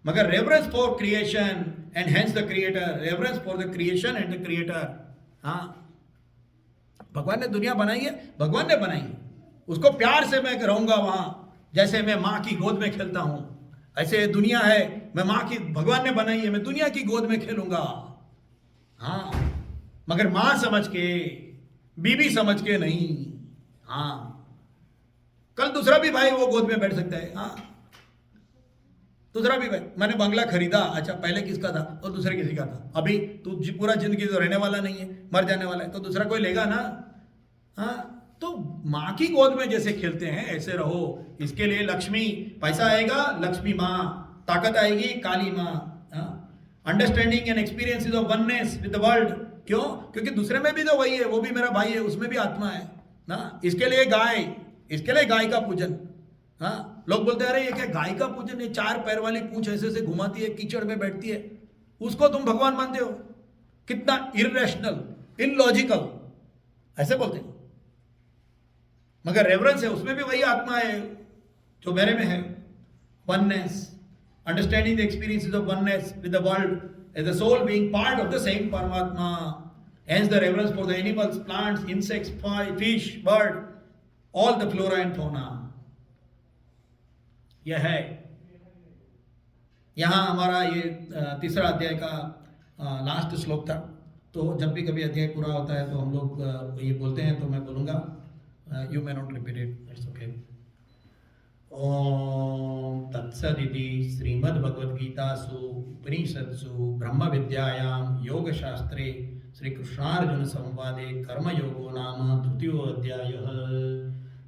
[SPEAKER 1] मगर reverence for creation and hence the creator, reverence for the creation and the creator. हाँ, भगवान ने दुनिया बनाई है, भगवान ने बनाई है, उसको प्यार से मैं रहूंगा वहां. जैसे मैं माँ की गोद में खेलता हूं, ऐसे दुनिया है, मैं माँ की, भगवान ने बनाई है, मैं दुनिया की गोद में खेलूंगा. हाँ, मगर माँ समझ के, बीबी समझ के नहीं. हाँ, कल दूसरा भी भाई वो गोद में बैठ सकता है. हाँ, दूसरा भी भाई, मैंने बंगला खरीदा, अच्छा पहले किसका था और दूसरे किसी का था. अभी तू पूरा जिंदगी तो रहने वाला नहीं है, मर जाने वाला है, तो दूसरा कोई लेगा ना. हाँ, तो माँ की गोद में जैसे खेलते हैं ऐसे रहो. इसके लिए लक्ष्मी, पैसा आएगा लक्ष्मी माँ, ताकत आएगी काली माँ. Understanding and experiences of oneness with the world. क्यों? क्योंकि दूसरे में भी तो वही है, वो भी मेरा भाई है, उसमें भी आत्मा है ना. इसके लिए गाय, इसके लिए गाय का पूजन. हाँ, लोग बोलते हैं अरे ये क्या गाय का पूजन, ये 4 पैर वाली पूंछ ऐसे से घुमाती है, कीचड़ में बैठती है, उसको तुम भगवान मानते हो? कितना इररेशनल, इलॉजिकल, ऐसे बोलते हैं. मगर रेवरेंस है, उसमें भी वही आत्मा है जो मेरे में है. Oneness, understanding the experiences of oneness with the world as the soul being part of the same Paramatma. Hence the reverence for the animals, plants, insects, fish, bird, all the flora and fauna. यह है, यहाँ हमारा ये तीसरा अध्याय का last श्लोक था. तो जब भी कभी अध्याय पूरा होता है तो हम लोग ये बोलते हैं, तो मैं बोलूँगा, you may not repeat it, it's okay. ओम तत्सदिति श्रीमद्भगवद्गीतासु उपनिषत्सु ब्रह्म विद्यायां योगशास्त्रे श्री कृष्णार्जुन संवादे कर्मयोगो नाम तृतीयो अध्यायः.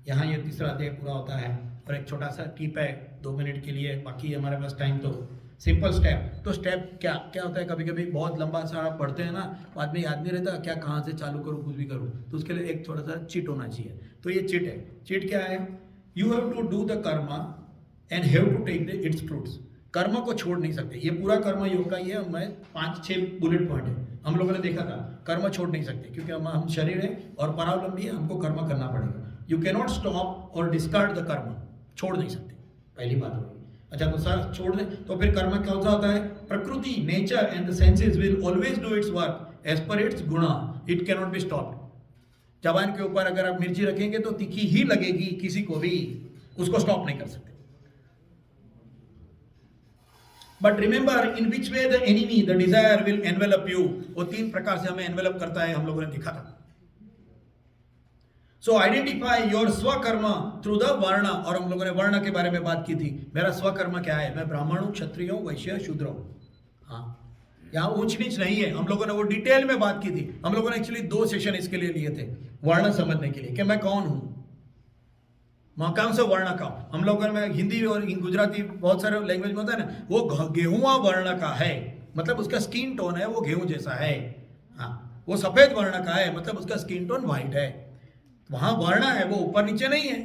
[SPEAKER 1] यहाँ ये तीसरा अध्याय पूरा होता है. और एक छोटा सा टिप है 2 मिनट के लिए, बाकी हमारे पास टाइम. तो सिंपल स्टेप, तो स्टेप क्या क्या होता है, कभी कभी बहुत लंबा सा पढ़ते हैं ना, आदमी याद नहीं रहता क्या, कहाँ से चालू करूँ, कुछ भी करूँ. तो उसके लिए एक थोड़ा सा चिट होना चाहिए. तो ये चिट है. चिट क्या है? You have to do the karma and have to take its fruits. कर्म को छोड़ नहीं सकते. ये पूरा कर्म योग का ये हमें 5-6 बुलेट पॉइंट है. हम लोगों ने देखा था, कर्म छोड़ नहीं सकते क्योंकि हम शरीर है और परावलंबी है, हमको कर्म करना पड़ेगा. यू कैन नॉट स्टॉप और डिस्कार्ड द कर्म. छोड़ नहीं सकते, पहली बात होगी. अच्छा, तो सर छोड़ दे तो फिर कर्म कौन सा होता है? प्रकृति, nature and the senses will always do its work as per its गुणा. It can not be stopped. जबान के ऊपर अगर आप मिर्ची रखेंगे तो तीखी ही लगेगी, किसी को भी उसको स्टॉप नहीं कर सकते. But remember in which way the enemy the desire will envelope you. वो 3 प्रकार से हमें एनवेलप करता है, हम लोगों ने देखा था. सो आइडेंटिफाई योर स्वकर्म थ्रू द वर्ण. और हम लोगों ने वर्ण के बारे में बात की थी. मेरा स्वकर्म क्या है? मैं ब्राह्मण हूं, क्षत्रिय हूं, वैश्य, शूद्र हूं. हाँ, यहाँ ऊंच नीच नहीं है. हम लोगों ने वो डिटेल में बात की थी. हम लोगों ने एक्चुअली 2 सेशन इसके लिए लिए थे, वर्ण समझने के लिए कि मैं कौन हूं, मैं कौन सा वर्ण का. हम लोगों में हिंदी और गुजराती बहुत सारे लैंग्वेज में होता है ना, वो गेहूं वर्ण का है, मतलब उसका स्किन टोन है वो गेहूं जैसा है. हाँ, वो सफेद वर्ण का है, मतलब उसका स्किन टोन व्हाइट है. वहां वर्ण है, वो ऊपर नीचे नहीं है.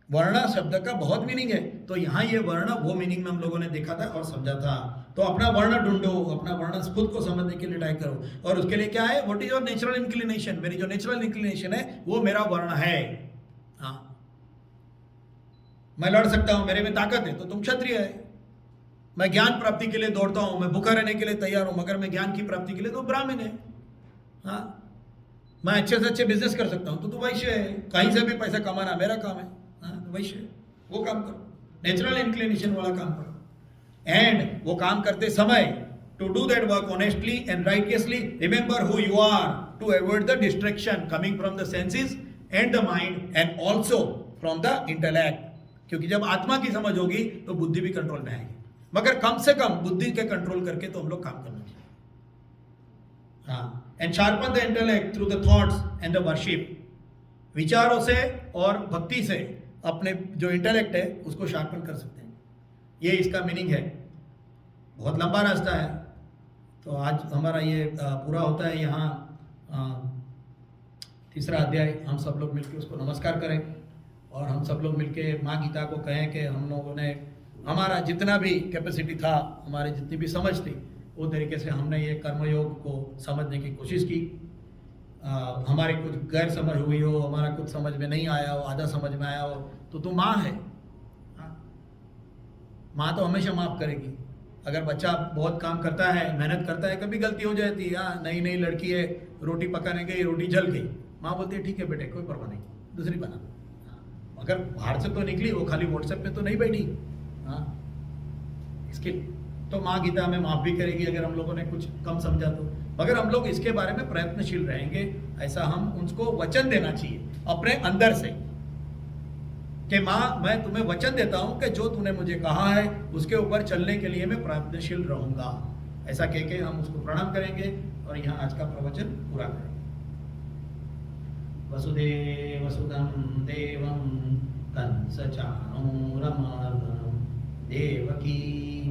[SPEAKER 1] वर्ण शब्द का बहुत मीनिंग है. तो यहाँ ये वर्ण वो मीनिंग में हम लोगों ने देखा था और समझा था. तो अपना वर्ण ढूंढो, अपना वर्ण खुद को समझने के लिए ट्राई करो. और उसके लिए क्या है? What is your natural inclination. मेरी जो नेचुरल इंक्लिनेशन है वो मेरा वर्ण है. हाँ, मैं लड़ सकता हूं, मेरे में ताकत है, तो तुम क्षत्रिय है. मैं ज्ञान प्राप्ति के लिए दौड़ता हूं, मैं भूखा रहने के लिए तैयार हूं, मगर मैं ज्ञान की प्राप्ति के लिए तो ब्राह्मण है. हाँ, मैं अच्छे से अच्छे बिजनेस कर सकता हूं, तो तू वैश्य है. कहीं से भी पैसा कमाना मेरा काम है. वैश्य, वो काम करो, नेचुरल इंक्लिनेशन वाला काम करो. एंड वो काम करते समय to do that work honestly and righteously, remember who you are, to avoid the distraction coming from the senses and the mind and also from the intellect, क्योंकि जब आत्मा की समझ होगी तो बुद्धि भी कंट्रोल में आएगी, मगर कम से कम बुद्धि के कंट्रोल करके तो हम लोग काम करना चाहिए। हाँ, and sharpen the intellect through the thoughts and the worship, विचारों से और भक्ति से अपने जो इंटेलेक्ट है उसको शार्पन कर सकते हैं, ये इसका मीनिंग है। बहुत लंबा रास्ता है, तो आज हमारा ये पूरा होता है यहाँ। तीसरा अध्याय हम सब लोग मिलकर उसको नमस्कार करें और हम सब लोग मिलकर माँ गीता को कहें कि हम लोगों ने हमारा जितना भी कैपेसिटी था, हमारी जितनी भी समझ थी, वो तरीके से हमने ये कर्मयोग को समझने की कोशिश की। हमारी कुछ गैर समझ हुई हो, हमारा कुछ समझ में नहीं आया हो, आधा समझ में आया हो, तो तू माँ है। माँ तो हमेशा माफ़ करेगी। अगर बच्चा बहुत काम करता है, मेहनत करता है, कभी गलती हो जाती है, हाँ नई नई लड़की है, रोटी पकाने गई, रोटी जल गई, माँ बोलती है ठीक है बेटे कोई परवाह नहीं, दूसरी बना। अगर बाहर से तो निकली, वो खाली व्हाट्सएप पे तो नहीं बैठी। हाँ, इसके तो माँ गीता हमें माफ़ भी करेगी अगर हम लोगों ने कुछ कम समझा तो, मगर हम लोग इसके बारे में प्रयत्नशील रहेंगे। ऐसा हम उनको वचन देना चाहिए अपने अंदर से कि माँ मैं तुम्हें वचन देता हूँ कि जो तूने मुझे कहा है उसके ऊपर चलने के लिए मैं प्रयत्नशील रहूँगा। ऐसा कह के हम उसको प्रणाम करेंगे और यहाँ आज का प्रवचन पूरा करेंगे। वसुदेव सुतं देवं कंसचाणूरमर्दनं देवकी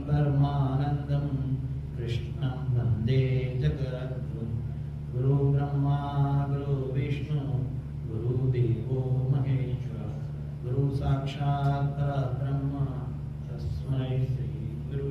[SPEAKER 1] परमानंदं कृष्णं वंदे जगद्गुरुं। गुरु ब्रह्मा गुरु विष्णु गुरुदेवो महेश्वर, गुरु साक्षात् परब्रह्म तस्मै श्री गुरुवे